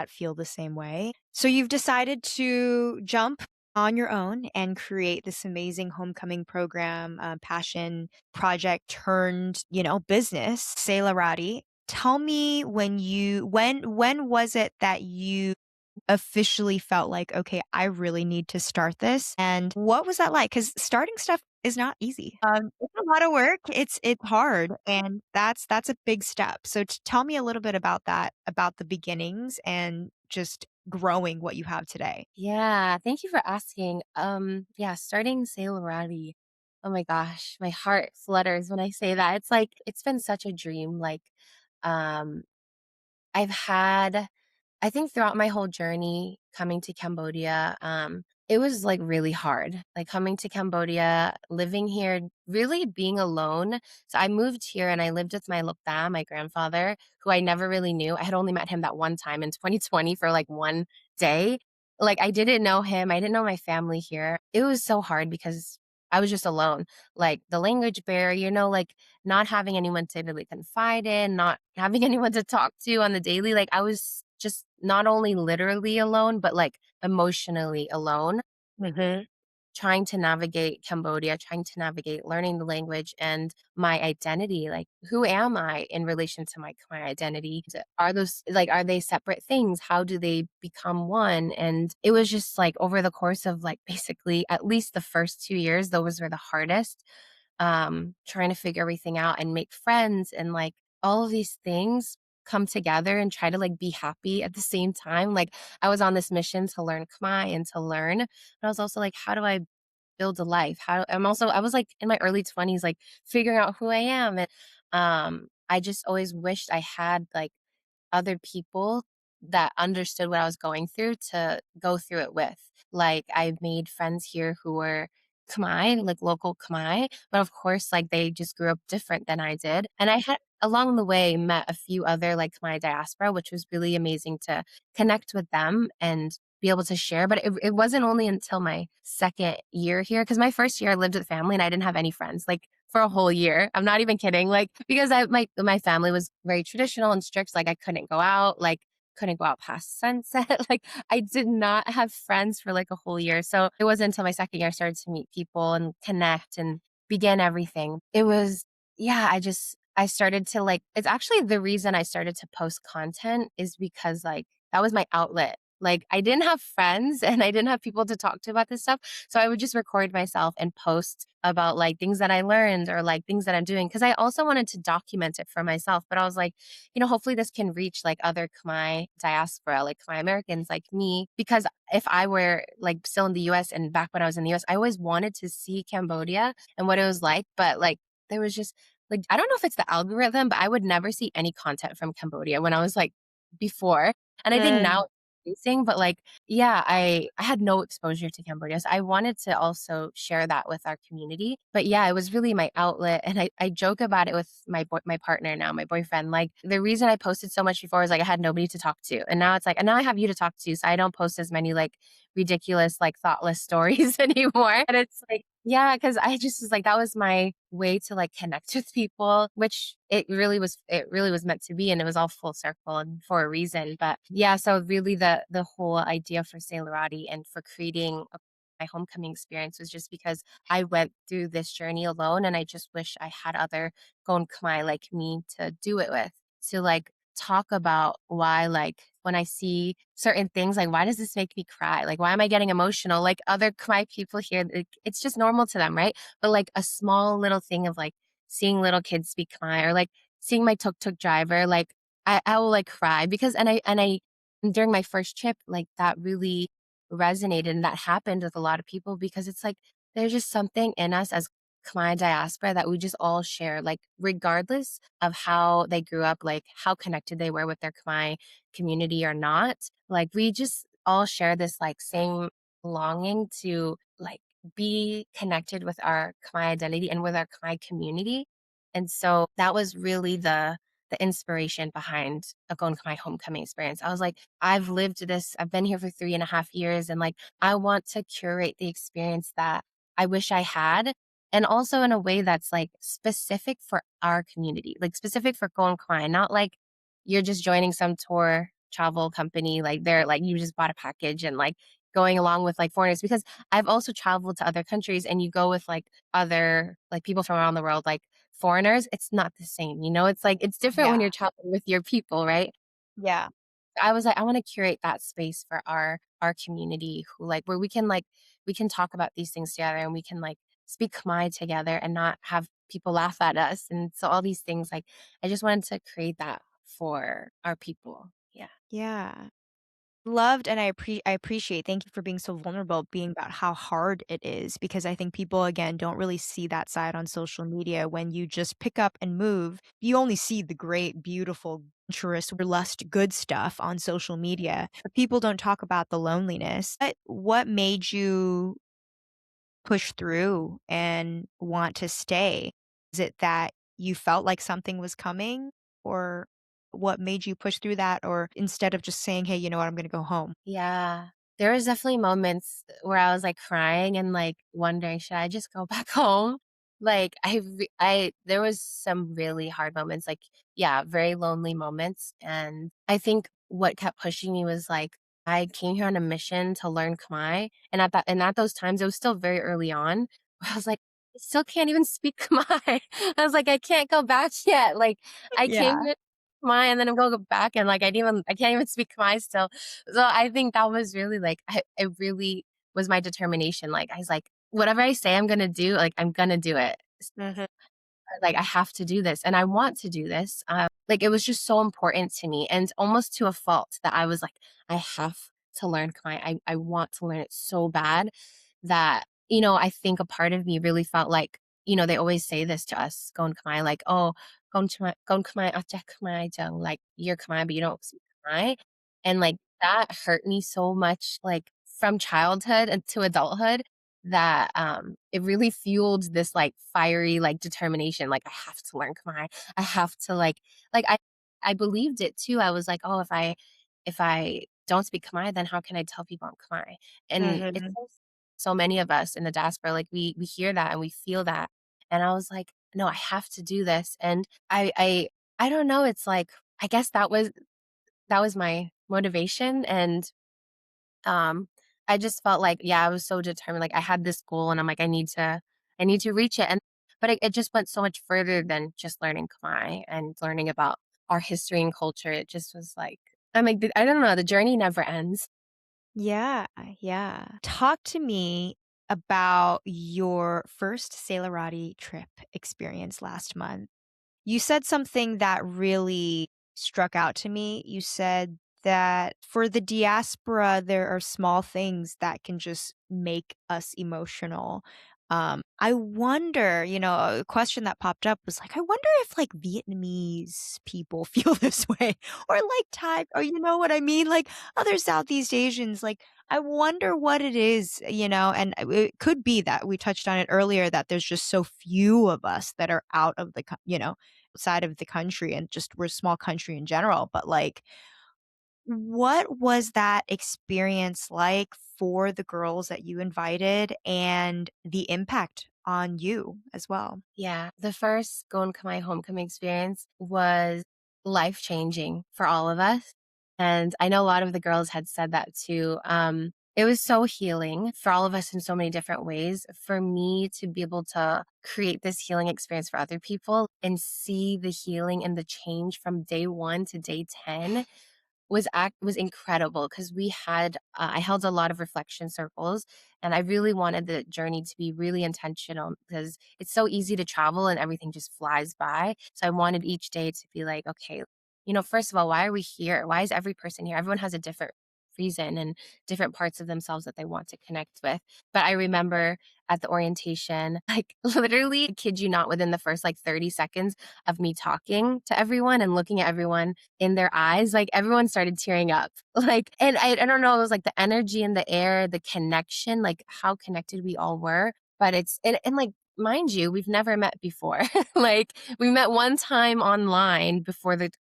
feel the same way. So you've decided to jump on your own and create this amazing homecoming program, passion project turned, business, Selarati. Tell me when was it that you officially felt like, "Okay, I really need to start this." And what was that like? Because starting stuff is not easy. It's a lot of work. It's hard, and that's a big step. So tell me a little bit about that, about the beginnings and just growing what you have today. Yeah, thank you for asking. Yeah, starting Selarati. Oh my gosh, my heart flutters when I say that. It's like it's been such a dream. Like, um, I've had I think throughout my whole journey coming to Cambodia, it was like really hard. Like coming to Cambodia, living here, really being alone. So I moved here and I lived with my lokta, my grandfather, who I never really knew. I had only met him that one time in 2020 for like one day. Like I didn't know him. I didn't know my family here. It was so hard because I was just alone. Like the language barrier, like not having anyone to really confide in, not having anyone to talk to on the daily. Like I was just not only literally alone, but like emotionally alone, Mhm. trying to navigate Cambodia, trying to navigate learning the language and my identity. Like, who am I in relation to my identity? Are those like, are they separate things? How do they become one? And it was just like over the course of like basically at least the first 2 years, those were the hardest, trying to figure everything out and make friends and like all of these things come together and try to like be happy at the same time. Like I was on this mission to learn Khmer and to learn, but I was also like, how do I build a life? I was like in my early 20s, like figuring out who I am. And I just always wished I had like other people that understood what I was going through to go through it with. Like I've made friends here who were Khmer, like local Khmer, but of course, like they just grew up different than I did. And I had along the way met a few other like Khmer diaspora, which was really amazing to connect with them and be able to share. But it wasn't only until my second year here, because my first year I lived with family and I didn't have any friends. Like for a whole year. I'm not even kidding. Like because my family was very traditional and strict. Like I couldn't go out. Like couldn't go out past sunset. Like I did not have friends for like a whole year. So it wasn't until my second year I started to meet people and connect and begin everything. It was yeah. I started to like. It's actually the reason I started to post content is because like that was my outlet. Like I didn't have friends and I didn't have people to talk to about this stuff. So I would just record myself and post about like things that I learned or like things that I'm doing. Cause I also wanted to document it for myself. But I was like, hopefully this can reach like other Khmer diaspora, like Khmer Americans like me. Because if I were like still in the US and back when I was in the US, I always wanted to see Cambodia and what it was like. But like there was just like, I don't know if it's the algorithm, but I would never see any content from Cambodia when I was like before. And I think now it's increasing, but like yeah, I had no exposure to Cambodia, so I wanted to also share that with our community. But yeah, it was really my outlet, and I joke about it with my partner now, my boyfriend. Like the reason I posted so much before was like I had nobody to talk to, and now it's like, and now I have you to talk to, so I don't post as many like ridiculous, like thoughtless stories anymore. And it's like yeah, because I just was like that was my way to like connect with people, which it really was meant to be, and it was all full circle and for a reason. But yeah, so really the whole idea for Selarati and for creating my homecoming experience was just because I went through this journey alone, and I just wish I had other Gon Khmer like me to do it with, to like talk about why like when I see certain things, like why does this make me cry? Like why am I getting emotional? Like other Khmer people here, like, it's just normal to them, right? But like a small little thing of like seeing little kids speak Khmer or like seeing my tuk tuk driver, like I will like cry because and I during my first trip, like that really resonated and that happened with a lot of people because it's like there's just something in us as Khmer diaspora that we just all share, like regardless of how they grew up, like how connected they were with their Khmer community or not. Like we just all share this like same longing to like be connected with our Khmer identity and with our Khmer community. And so that was really the inspiration behind a Gon Khmer homecoming experience. I was like, I've lived this, I've been here for 3.5 years, and like I want to curate the experience that I wish I had. And also in a way that's like specific for our community, like specific for Gon Khmer, not like you're just joining some tour travel company, like they're like you just bought a package and like going along with like foreigners, because I've also traveled to other countries and you go with like other like people from around the world, like foreigners, it's not the same, you know? It's like it's different when Yeah. you're traveling with your people, right? Yeah. I was like, I want to curate that space for our community who like where we can talk about these things together and we can like speak Khmer together and not have people laugh at us. And so all these things, like I just wanted to create that for our people. Yeah. Yeah. Loved, and I appreciate, thank you for being so vulnerable, being about how hard it is, because I think people, again, don't really see that side on social media. When you just pick up and move, you only see the great, beautiful, adventurous, lust, good stuff on social media, but people don't talk about the loneliness. What made you push through and want to stay? Is it that you felt like something was coming, or what made you push through that, or instead of just saying, "Hey, you know what? I'm gonna go home." Yeah. There was definitely moments where I was, like, crying and, like, wondering, "Should I just go back home?" Like, I there was some really hard moments, like, yeah, very lonely moments, and I think what kept pushing me was, like, I came here on a mission to learn Khmer, and at those times, it was still very early on, where I was like, "I still can't even speak Khmer." I was like, "I can't go back yet." Like, I came Yeah. here Khmer, and then I'm gonna go back, and, like, I can't even speak Khmer still. So I think that was really like it really was my determination. Like I was like, whatever I say I'm gonna do, like I'm gonna do it. Mhm. Like I have to do this and I want to do this. Like it was just so important to me and almost to a fault that I was like, I have to learn Khmer. I want to learn it so bad that, I think a part of me really felt like, they always say this to us, going Khmer, like, oh, going Khmer, acha Khmer, jung, like you're Khmer, but you don't speak Khmer. And like that hurt me so much, like from childhood and to adulthood that it really fueled this like fiery like determination, like I have to learn Khmer. I have to like I believed it too. I was like, oh, if I don't speak Khmer, then how can I tell people I'm Khmer? And it's Mhm. so many of us in the diaspora, like we hear that and we feel that. And I was like, no, I have to do this. And I don't know, it's like I guess that was my motivation. And I just felt like, yeah, I was so determined. Like I had this goal and I'm like, I need to reach it. And but it just went so much further than just learning Khmer and learning about our history and culture. It just was like, I'm like, I don't know, the journey never ends. Yeah, yeah. Talk to me about your first Selarati trip experience last month. You said something that really struck out to me. You said that for the diaspora, there are small things that can just make us emotional. I wonder, a question that popped up was like, I wonder if like Vietnamese people feel this way, or like Thai, or you know what I mean? Like other Southeast Asians, like I wonder what it is, and it could be that we touched on it earlier, that there's just so few of us that are out of the, side of the country, and just we're a small country in general. But like, what was that experience like for the girls that you invited, and the impact on you as well? Yeah, the first Gon Khmer homecoming experience was life-changing for all of us, and I know a lot of the girls had said that too. It was so healing for all of us in so many different ways. For me to be able to create this healing experience for other people and see the healing and the change from day 1 to day 10 was incredible because we had I held a lot of reflection circles, and I really wanted the journey to be really intentional because it's so easy to travel and everything just flies by. So I wanted each day to be like, okay, first of all, why are we here? Why is every person here? Everyone has a different reason and different parts of themselves that they want to connect with. But I remember at the orientation, like literally, I kid you not, within the first like 30 seconds of me talking to everyone and looking at everyone in their eyes, like everyone started tearing up. Like, and I don't know, it was like the energy in the air, the connection, like how connected we all were. But and like, mind you, we've never met before. Like we met one time online before the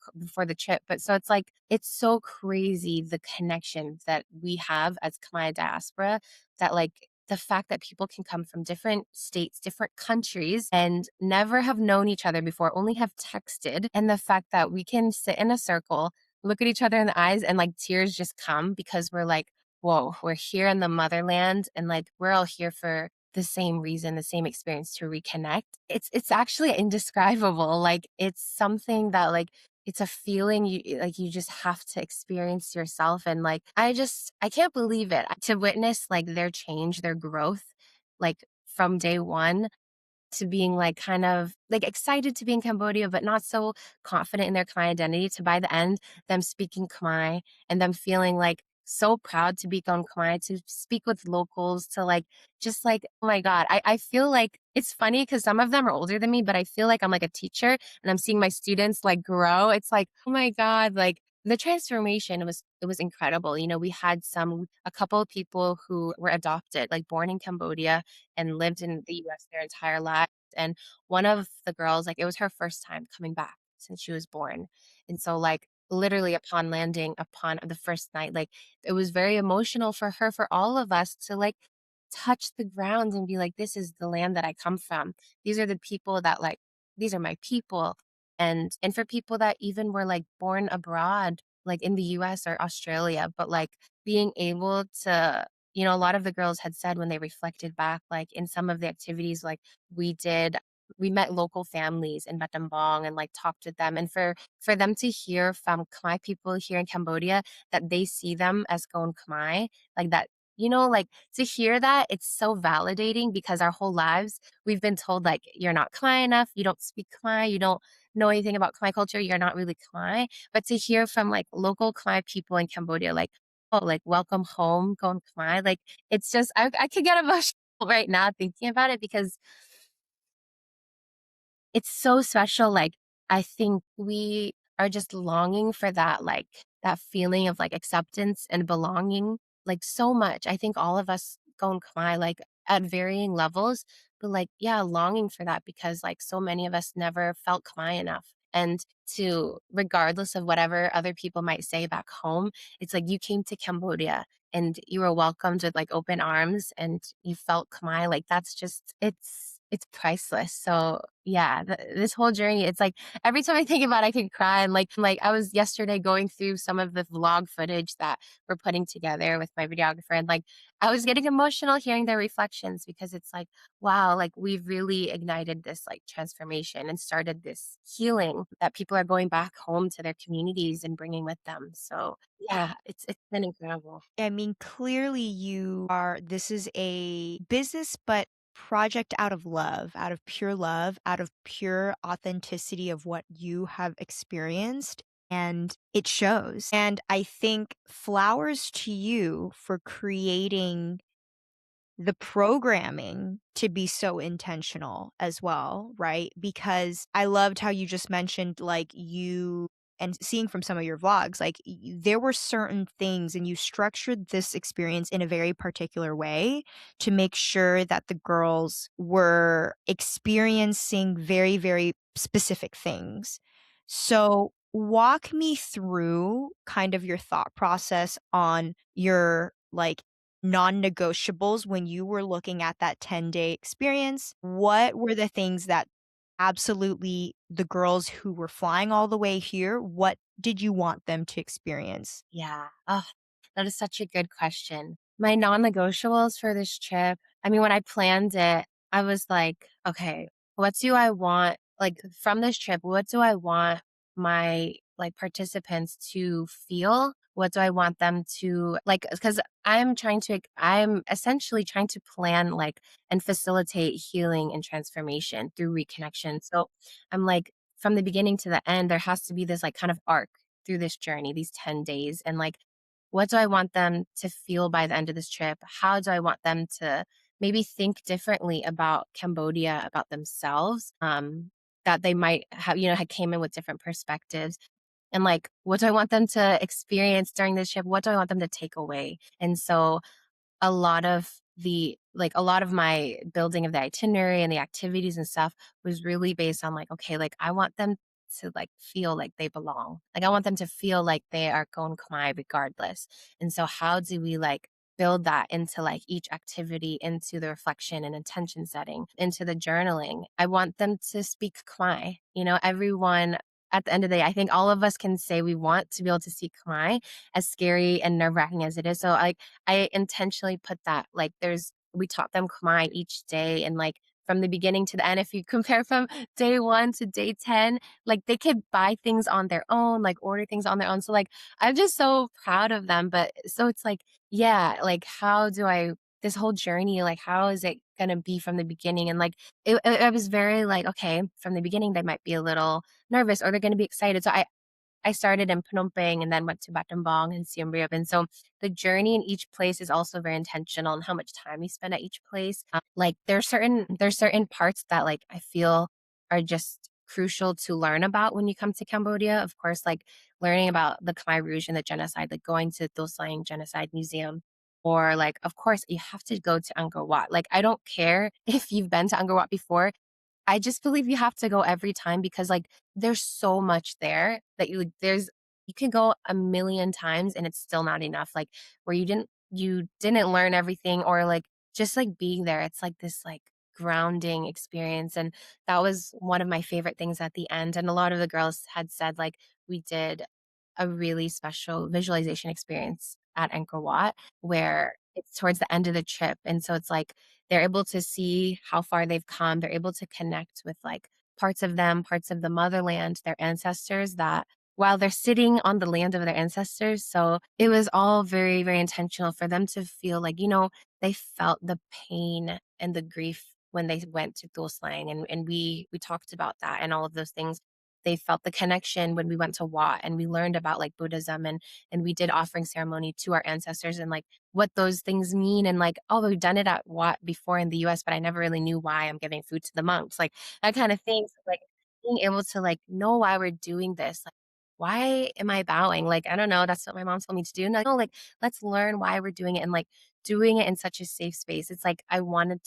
trip, but so it's like it's so crazy the connections that we have as Khmer diaspora, that like the fact that people can come from different states, different countries, and never have known each other before, only have texted, and the fact that we can sit in a circle, look at each other in the eyes, and like tears just come because we're like, whoa, we're here in the motherland, and like we're all here for the same reason, the same experience, to reconnect. It's actually indescribable. Like it's something that like it's a feeling you just have to experience yourself. And like I can't believe it to witness like their change, their growth, like from day one to being like kind of like excited to be in Cambodia, but not so confident in their Khmer identity, to by the end, them speaking Khmer and them feeling like so proud to be on Khmer, to speak with locals, to like, just like, oh my God, I feel like it's funny because some of them are older than me, but I feel like I'm like a teacher and I'm seeing my students like grow. It's like, oh my God, like the transformation it was incredible. You know, we had a couple of people who were adopted, like born in Cambodia and lived in the US their entire life. And one of the girls, like it was her first time coming back since she was born. And so like literally upon landing, upon the first night, like it was very emotional for her, for all of us to like touch the ground and be like, this is the land that I come from. These are the people that like, these are my people. And for people that even were like born abroad, like in the US or Australia, but like being able to, you know, a lot of the girls had said when they reflected back, like in some of the activities like we did, we met local families in Battambang and like talked with them. And for them to hear from Khmer people here in Cambodia that they see them as Gon Khmer, like that, you know, like to hear that, it's so validating because our whole lives we've been told like you're not Khmer enough, you don't speak Khmer, you don't know anything about Khmer culture, you're not really Khmer. But to hear from like local Khmer people in Cambodia, like, oh, like welcome home, Gon Khmer, like it's just I could get emotional right now thinking about it because it's so special. Like, I think we are just longing for that, like, that feeling of, like, acceptance and belonging, like, so much. I think all of us go in Khmer, like, at varying levels, but, like, yeah, longing for that because, like, so many of us never felt Khmer enough. And to regardless of whatever other people might say back home, it's like you came to Cambodia and you were welcomed with, like, open arms and you felt Khmer, like, that's just it's priceless. So, yeah, this whole journey, it's like every time I think about it, I can cry. And like I was yesterday going through some of the vlog footage that we're putting together with my videographer, and like I was getting emotional hearing their reflections because it's like, wow, like we've really ignited this like transformation and started this healing that people are going back home to their communities and bringing with them. So, yeah, it's been incredible. I mean, clearly this is a business, but project out of pure authenticity of what you have experienced. And it shows. And I think flowers to you for creating the programming to be so intentional as well, right? Because I loved how you just mentioned, like, you and seeing from some of your vlogs, like, there were certain things, and you structured this experience in a very particular way to make sure that the girls were experiencing very, very specific things. So, walk me through kind of your thought process on your like non-negotiables when you were looking at that 10-day experience. What were the things that absolutely the girls who were flying all the way here, what did you want them to experience? Yeah. Oh, that is such a good question. My non-negotiables for this trip, I mean, when I planned it, I was like, okay, what do I want, like from this trip, what do I want my like participants to feel? What do I want them to like? Because I'm essentially trying to plan like and facilitate healing and transformation through reconnection. So I'm like, from the beginning to the end, there has to be this like kind of arc through this journey, these 10 days. And like what do I want them to feel by the end of this trip? How do I want them to maybe think differently about Cambodia, about themselves? That they might have, had came in with different perspectives. And like, what do I want them to experience during this trip? What do I want them to take away? And so a lot of my building of the itinerary and the activities and stuff was really based on like, okay, like I want them to like feel like they belong. Like I want them to feel like they are going Khmer regardless. And so how do we like build that into like each activity, into the reflection and intention setting, into the journaling? I want them to speak Khmer. Everyone at the end of the day, I think all of us can say we want to be able to speak Khmer, as scary and nerve wracking as it is. So like I intentionally put that like we taught them Khmer each day, and like from the beginning to the end, if you compare from day 1 to day 10, like they could buy things on their own, like order things on their own. So like I'm just so proud of them. But so it's like, yeah, like how do I this whole journey, like how is it gonna be from the beginning? And like I was very like, okay, from the beginning they might be a little nervous or they're gonna be excited. So I started in Phnom Penh and then went to Battambang and Siem Reap. And so the journey in each place is also very intentional and how much time we spend at each place. Like there's certain parts that like I feel are just crucial to learn about when you come to Cambodia. Of course, like learning about the Khmer Rouge and the genocide, like going to Doslang Genocide Museum. Or like, of course, you have to go to Angkor Wat. Like, I don't care if you've been to Angkor Wat before. I just believe you have to go every time because, like, there's so much there that you can go a million times and it's still not enough, like, where you didn't learn everything or, like, just, like, being there, it's, like, this, like, grounding experience, and that was one of my favorite things at the end, and a lot of the girls had said, like, we did a really special visualization experience at Angkor Wat where it's towards the end of the trip, and so it's, like, they're able to see how far they've come. They're able to connect with like parts of them, parts of the motherland, their ancestors that while they're sitting on the land of their ancestors. So it was all very, very intentional for them to feel like, they felt the pain and the grief when they went to Tuoslang. And we talked about that and all of those things. They felt the connection when we went to Wat and we learned about like Buddhism and we did offering ceremony to our ancestors and like what those things mean and like, oh, we've done it at Wat before in the US, but I never really knew why I'm giving food to the monks, like that kind of thing. So, like being able to like know why we're doing this, like why am I bowing? Like, I don't know, that's what my mom told me to do. And like, no, like let's learn why we're doing it and like doing it in such a safe space. It's like I wanted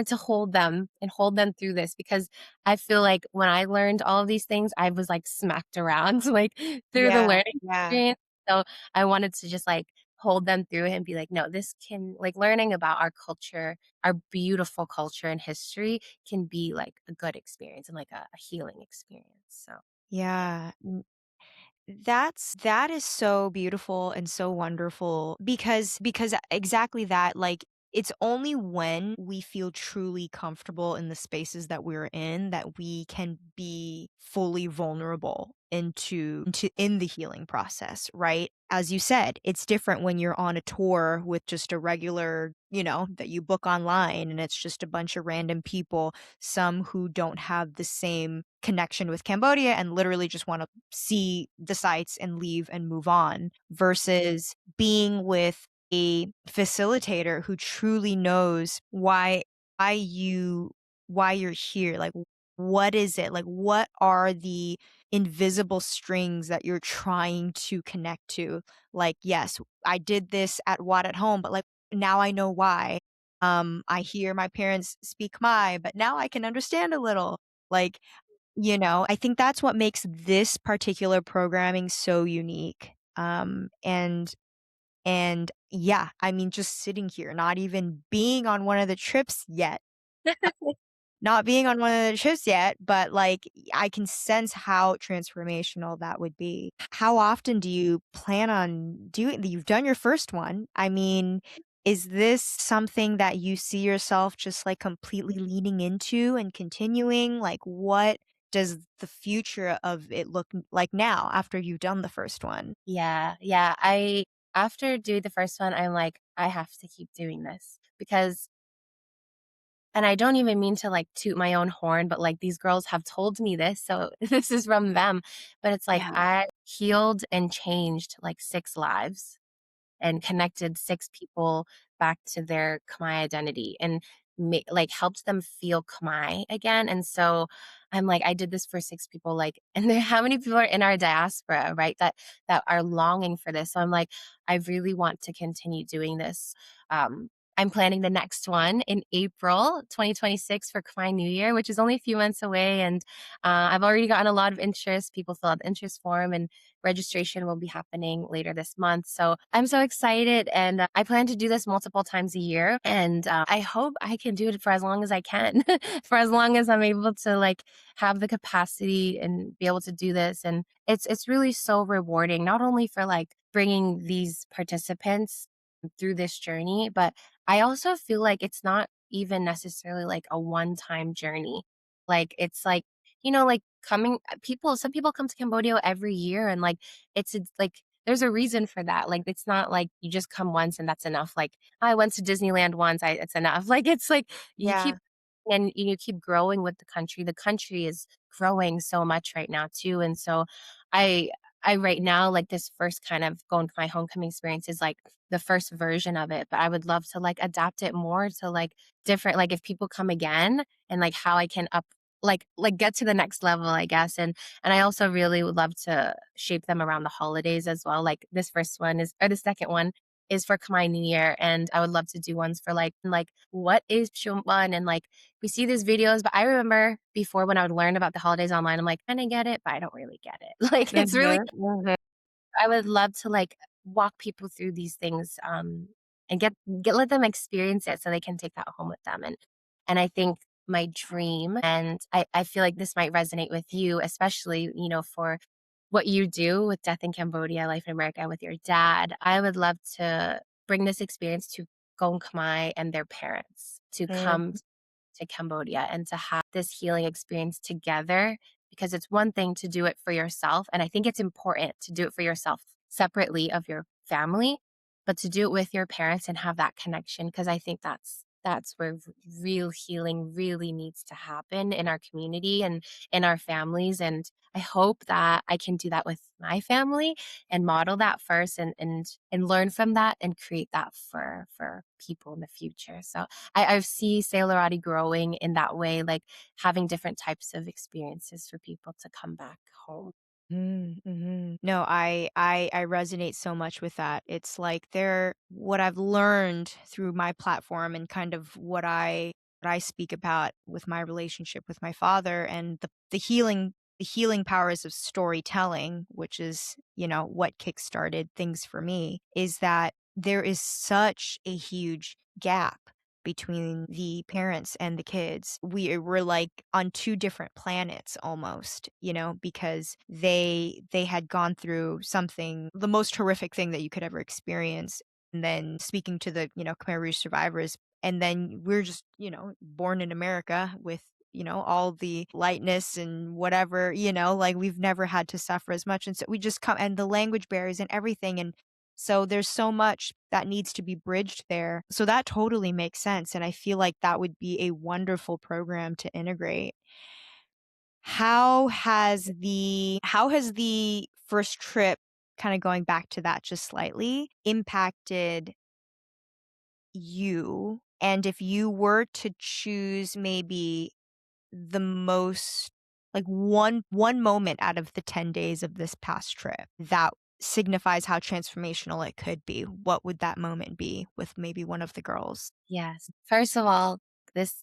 to hold them and hold them through this because I feel like when I learned all of these things, I was like smacked around like through the Yeah, learning yeah. experience. So I wanted to just like hold them through it and be like, no, this can like learning about our culture, our beautiful culture and history can be like a good experience and like a healing experience. So Yeah. That is so beautiful and so wonderful because exactly that, like, it's only when we feel truly comfortable in the spaces that we're in that we can be fully vulnerable into in the healing process, right? As you said, it's different when you're on a tour with just a regular, that you book online and it's just a bunch of random people, some who don't have the same connection with Cambodia and literally just want to see the sights and leave and move on versus being with a facilitator who truly knows why you why you're here, like what is it, like what are the invisible strings that you're trying to connect to. Like, yes, I did this at Wat at home, but like now I know why. I hear my parents speak Khmer, but now I can understand a little. Like, I think that's what makes this particular programming so unique. And yeah, I mean, just sitting here, not even being on one of the trips yet, not being on one of the trips yet, but like I can sense how transformational that would be. How often do you plan on doing? You've done your first one. I mean, is this something that you see yourself just like completely leaning into and continuing? Like, what does the future of it look like now after you've done the first one? yeah, yeah. I after doing the first one, I'm like, I have to keep doing this because And I don't even mean to like toot my own horn, but like these girls have told me this, so this is from them. But it's like Yeah. I healed and changed like 6 lives and connected 6 people back to their Khmer identity and like helped them feel Khmer again. And so I'm like, I did this for 6 people, like, and then how many people are in our diaspora, right? That are longing for this. So I'm like, I really want to continue doing this. I'm planning the next one in April 2026 for Khmer New Year, which is only a few months away. And I've already gotten a lot of interest. People fill out the interest form, and registration will be happening later this month. So I'm so excited. And I plan to do this multiple times a year. And I hope I can do it for as long as I can, for as long as I'm able to like have the capacity and be able to do this. And it's really so rewarding, not only for like bringing these participants through this journey, but I also feel like it's not even necessarily like a one-time journey. Like it's like, like coming people some people come to Cambodia every year, and like it's like there's a reason for that. Like it's not like you just come once and that's enough. Like I went to Disneyland once, it's enough. Like it's like you keep Yeah. and you keep growing with the country. The country is growing so much right now too. And so I I right now like this first kind of going to my homecoming experience is like the first version of it, but I would love to like adapt it more to like different, like if people come again, and like how I can up like get to the next level, I guess. And I also really would love to shape them around the holidays as well. Like this first one is or the second one is for Khmer New Year, and I would love to do ones for like what is Chumban, and like we see these videos, but I remember before when I would learn about the holidays online, I'm like, kind of get it, but I don't really get it. Like it's really Mhm, mhm. I would love to like walk people through these things, and get let them experience it so they can take that home with them. And I think my dream, and I feel like this might resonate with you, especially, for what you do with Death in Cambodia, Life in America with your dad. I would love to bring this experience to Gong Khmer and their parents to Mm, come to Cambodia and to have this healing experience together, because it's one thing to do it for yourself. And I think it's important to do it for yourself separately of your family, but to do it with your parents and have that connection. Because I think that's where real healing really needs to happen in our community and in our families. And I hope that I can do that with my family and model that first, and learn from that and create that for people in the future. So I see Selarati growing in that way, like having different types of experiences for people to come back home. mhm, mhm. No, I resonate so much with that. It's like what I've learned through my platform and kind of what I speak about with my relationship with my father and the healing powers of storytelling, which is, what kickstarted things for me, is that there is such a huge gap between the parents and the kids. We're like on two different planets almost, because they had gone through something, the most horrific thing that you could ever experience. And then speaking to the, Khmer Rouge survivors, and then we're just, born in America with, all the lightness and whatever, like we've never had to suffer as much. And so we just come, and the language barriers and everything. And so there's so much that needs to be bridged there. So that totally makes sense. And I feel like that would be a wonderful program to integrate. How has the first trip, kind of going back to that just slightly, impacted you? And if you were to choose maybe the most, like one moment out of the 10 days of this past trip that signifies how transformational it could be, what would that moment be with maybe one of the girls? Yes. First of all, this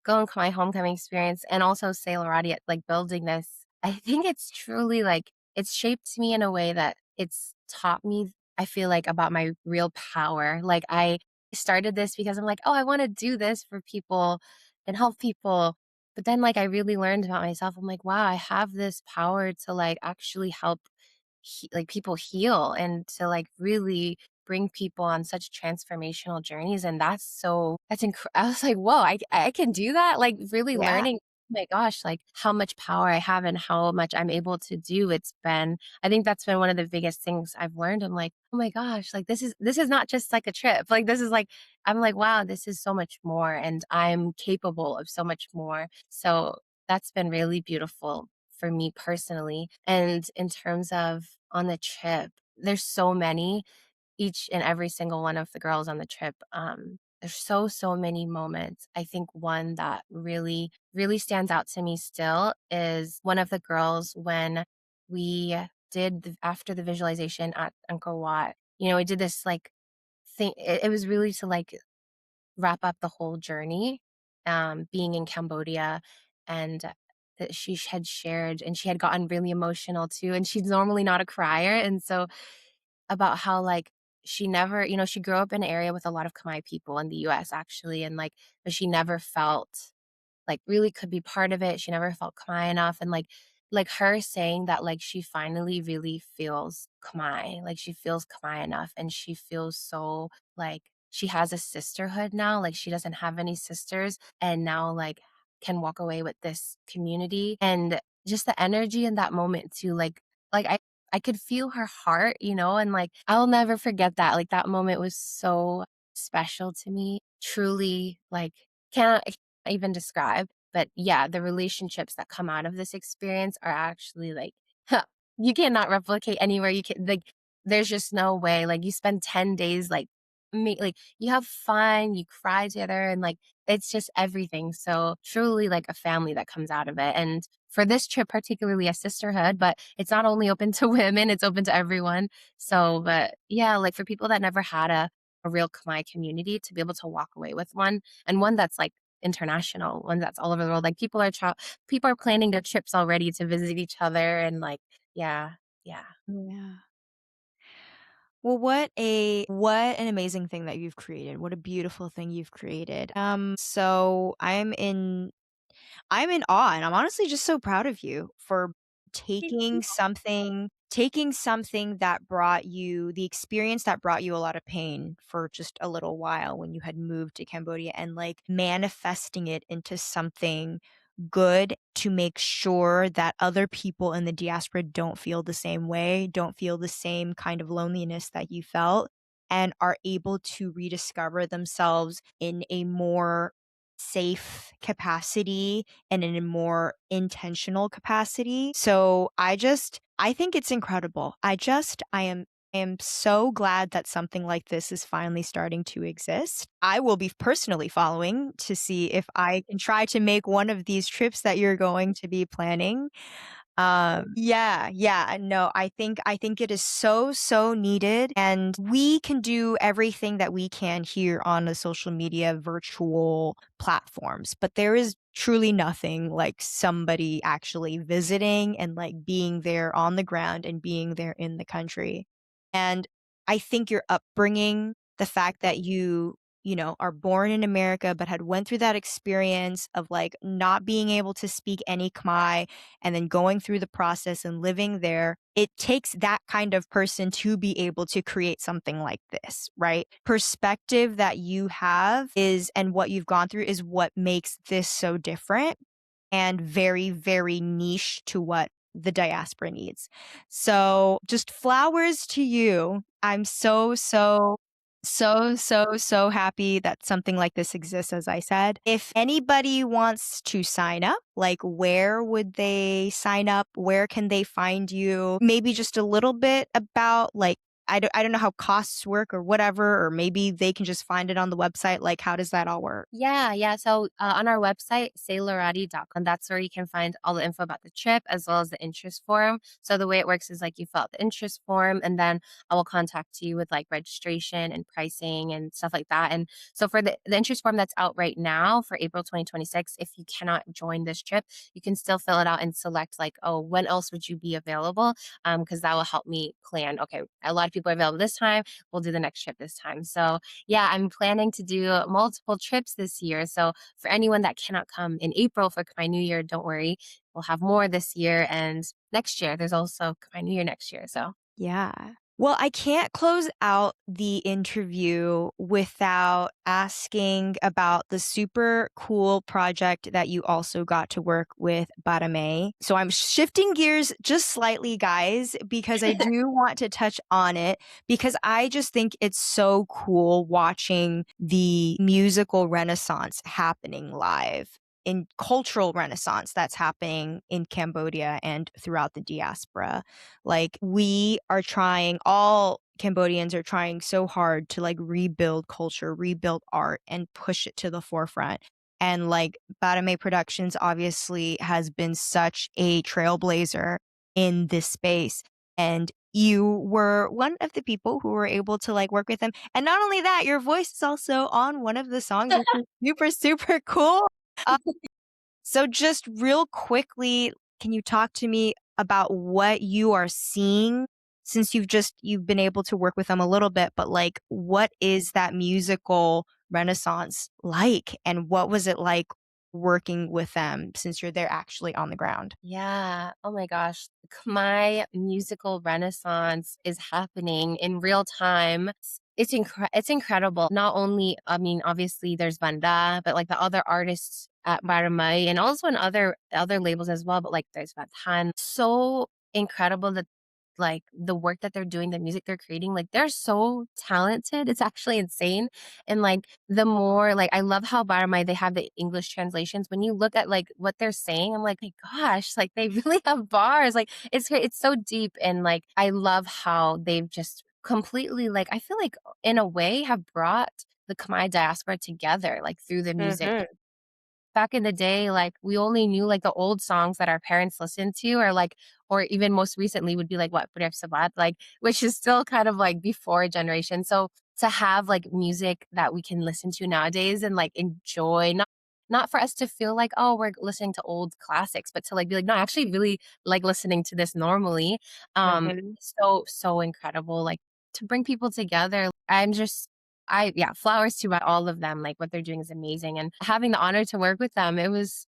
going to my homecoming experience and also Sailorati, like building this, I think it's truly like it's shaped me in a way that it's taught me, I feel like, about my real power. Like I started this because I'm like, oh, I want to do this for people and help people. But then like I really learned about myself. I'm like, wow, I have this power to like actually help like people heal and to like really bring people on such transformational journeys. And that's I was like, whoa, I can do that, like really Yeah. learning my gosh, like how much power I have and how much I'm able to do. I think that's been one of the biggest things I've learned. I'm like, oh my gosh, like this is not just like a trip. Like this is like, I'm like, wow, this is so much more and I'm capable of so much more. So that's been really beautiful for me personally. And in terms of on the trip, there's so many, each and every single one of the girls on the trip. There's so many moments. I think one that really stands out to me still is one of the girls when we after the visualization at Angkor Wat. We did this like thing. It was really to like wrap up the whole journey, being in Cambodia, and that she had shared, and she had gotten really emotional too. And she's normally not a crier, and so about how, like, she never she grew up in an area with a lot of Khmer people in the US, actually, and, like, but she never felt like really could be part of it. She never felt Khmer enough, and like her saying that like she finally really feels Khmer, like she feels Khmer enough, and she feels so like she has a sisterhood now. Like she doesn't have any sisters, and now like can walk away with this community, and just the energy in that moment too. Like I could feel her heart, and like I'll never forget that. Like that moment was so special to me. Truly, like cannot even describe. But yeah, the relationships that come out of this experience are actually like, you cannot replicate anywhere. You can like, there's just no way. Like you spend 10 days like you have fun, you cry together, and like it's just everything. So truly like a family that comes out of it. And for this trip, particularly a sisterhood, but it's not only open to women, it's open to everyone. So, but yeah, like for people that never had a real Khmer community, to be able to walk away with one, and one that's like international, one that's all over the world. Like people are planning their trips already to visit each other, and like yeah, yeah. Yeah. Well, what an amazing thing that you've created. What a beautiful thing you've created. So I'm in awe, and I'm honestly just so proud of you for taking something that brought you the experience that brought you a lot of pain for just a little while when you had moved to Cambodia, and like manifesting it into something good to make sure that other people in the diaspora don't feel the same way, don't feel the same kind of loneliness that you felt, and are able to rediscover themselves in a more safe capacity and in a more intentional capacity. So I think it's incredible. I am so glad that something like this is finally starting to exist. I will be personally following to see if I can try to make one of these trips that you're going to be planning. Yeah, yeah, no, I think it is so needed, and we can do everything that we can here on the social media virtual platforms, but there is truly nothing like somebody actually visiting and like being there on the ground and being there in the country. And I think your upbringing, the fact that you are born in America but had went through that experience of like not being able to speak any Khmer and then going through the process and living there, it takes that kind of person to be able to create something like this, right? Perspective that you have is and what you've gone through is what makes this so different and very, very niche to what the diaspora needs. So just flowers to you. I'm so happy that something like this exists, as I said. If anybody wants to sign up, like where would they sign up? Where can they find you? Maybe just a little bit about like I don't know how costs work or whatever, or maybe they can just find it on the website. Like, how does that all work? Yeah, yeah. So on our website, Selarati.com, that's where you can find all the info about the trip as well as the interest form. So the way it works is like you fill out the interest form, and then I will contact you with like registration and pricing and stuff like that. And so for the interest form that's out right now for April 2026, if you cannot join this trip, you can still fill it out and select like, oh, when else would you be available? Because that will help me plan. Okay, a lot of people are available this time. We'll do the next trip this time. So yeah, I'm planning to do multiple trips this year. So for anyone that cannot come in April for my New Year, don't worry. We'll have more this year and next year. There's also my New Year next year. So Yeah. Well, I can't close out the interview without asking about the super cool project that you also got to work with Barame. So I'm shifting gears just slightly, guys, because I do want to touch on it because I just think it's so cool watching the musical renaissance happening live. In cultural renaissance that's happening in Cambodia and throughout the diaspora. Like we are trying, all Cambodians are trying so hard to like rebuild culture, rebuild art, and push it to the forefront. And like Batame Productions obviously has been such a trailblazer in this space. And you were one of the people who were able to like work with them. And not only that, your voice is also on one of the songs, which is super, super cool. So just real quickly, can you talk to me about what you are seeing since you've been able to work with them a little bit, but like what is that musical renaissance like and what was it like working with them since you're there actually on the ground? Yeah. Oh my gosh. My musical renaissance is happening in real time. It's incredible. Not only, I mean, obviously there's Vanda, but like the other artists at Maramai and also in other labels as well. But like there's Vatan. So incredible that like the work that they're doing, the music they're creating, like they're so talented. It's actually insane. And like the more like I love how Baramai they have the English translations. When you look at like what they're saying, I'm like, my gosh, like they really have bars. Like it's so deep and like I love how they've just completely like I feel like in a way have brought the Khmer diaspora together like through the music Hmm. back in the day, like, we only knew, like, the old songs that our parents listened to or, like or even most recently would be, like, what, Bref Sabat, like, which is still kind of, like, before a generation, so to have, like, music that we can listen to nowadays and, like, enjoy, not for us to feel like, "Oh, we're listening to old classics," but to, like, be like, "No, I actually really like listening to this normally." Hmm. So incredible, like, to bring people together. Yeah, flowers to all of them, like, what they're doing is amazing, and having the honor to work with them, it was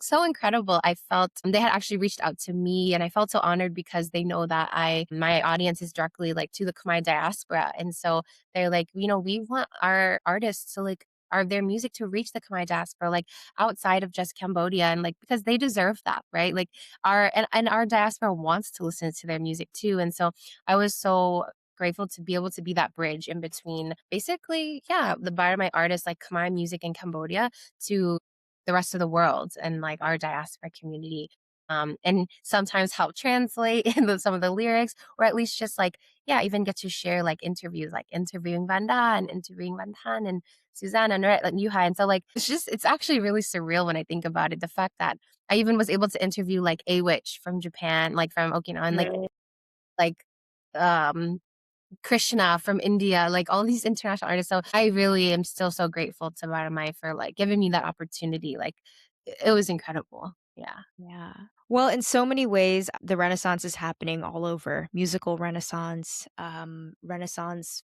so incredible. I felt they had actually reached out to me, and I felt so honored because they know that my audience is directly, like, to the Khmer diaspora, and so they're like, "We want our artists to, like their music to reach the Khmer diaspora, like, outside of just Cambodia," and, like, because they deserve that, right? Like, our diaspora wants to listen to their music too, and so I was so grateful to be able to be that bridge in between basically, yeah, the my artists like Khmer music in Cambodia to the rest of the world and like our diaspora community. And sometimes help translate some of the lyrics, or at least just like, yeah, even get to share like interviews, like interviewing Vanda and interviewing Van Tan and Suzanne and like Yuhai. And so like it's actually really surreal when I think about it. The fact that I even was able to interview like A Witch from Japan, like from Okinawa, and like um Krishna from India, like all these international artists. So I really am still so grateful to Maramai for like giving me that opportunity. Like it was incredible. Yeah. Yeah. Well, in so many ways, the Renaissance is happening all over. Musical Renaissance, Renaissance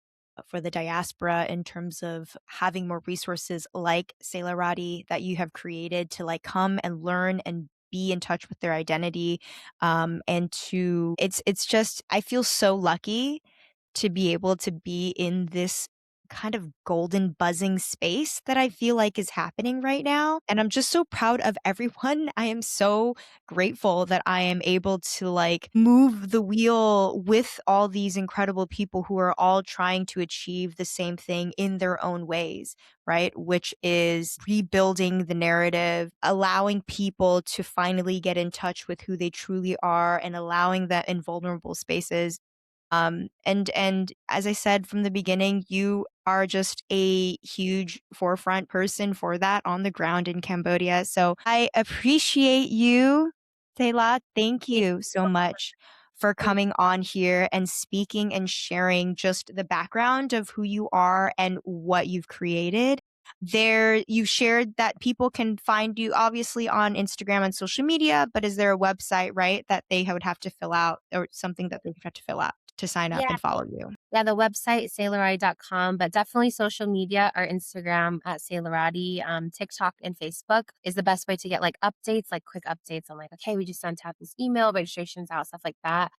for the diaspora in terms of having more resources like Selarati that you have created to like come and learn and be in touch with their identity. And to it's just I feel so lucky to be able to be in this kind of golden buzzing space that I feel like is happening right now. And I'm just so proud of everyone. I am so grateful that I am able to like move the wheel with all these incredible people who are all trying to achieve the same thing in their own ways, right? Which is rebuilding the narrative, allowing people to finally get in touch with who they truly are and allowing that in vulnerable spaces. And as I said from the beginning, you are just a huge forefront person for that on the ground in Cambodia. So I appreciate you, Sela. Thank Thank you so much for you. coming on here and speaking and sharing just the background of who you are and what you've created. There, you shared that people can find you obviously on Instagram and social media, but is there a website, right, that they would have to fill out or something that they would have to fill out to sign up Yeah. and follow you? Yeah, the website sailorati.com, but definitely social media, our Instagram at Selarati, TikTok and Facebook is the best way to get like updates, like quick updates on like, okay, we just sent out this email, registrations out, stuff like that.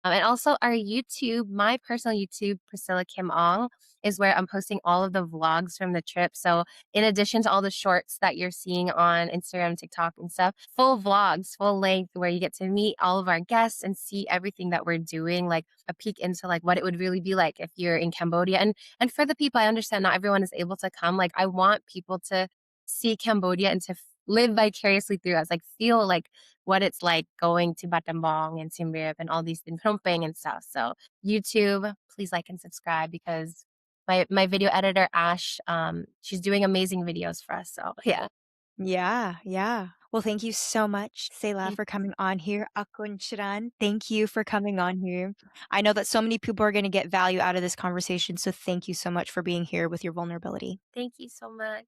And also our YouTube, my personal YouTube, Priscilla Kim Ong, is where I'm posting all of the vlogs from the trip. So in addition to all the shorts that you're seeing on Instagram, TikTok, and stuff, full vlogs, full length, where you get to meet all of our guests and see everything that we're doing, like a peek into like what it would really be like if you're in Cambodia. And for the people, I understand not everyone is able to come. Like I want people to see Cambodia and to live vicariously through us, like feel like what it's like going to Battambang and Siem Reap and all these things, Phnom Penh and stuff. So YouTube, please like and subscribe because my video editor Ash, she's doing amazing videos for us. So yeah, Yeah, yeah. Well, thank you so much, Sela, thank for coming on here. Akun Chiran, thank you for coming on here. I know that so many people are going to get value out of this conversation, so thank you so much for being here with your vulnerability. thank you so much.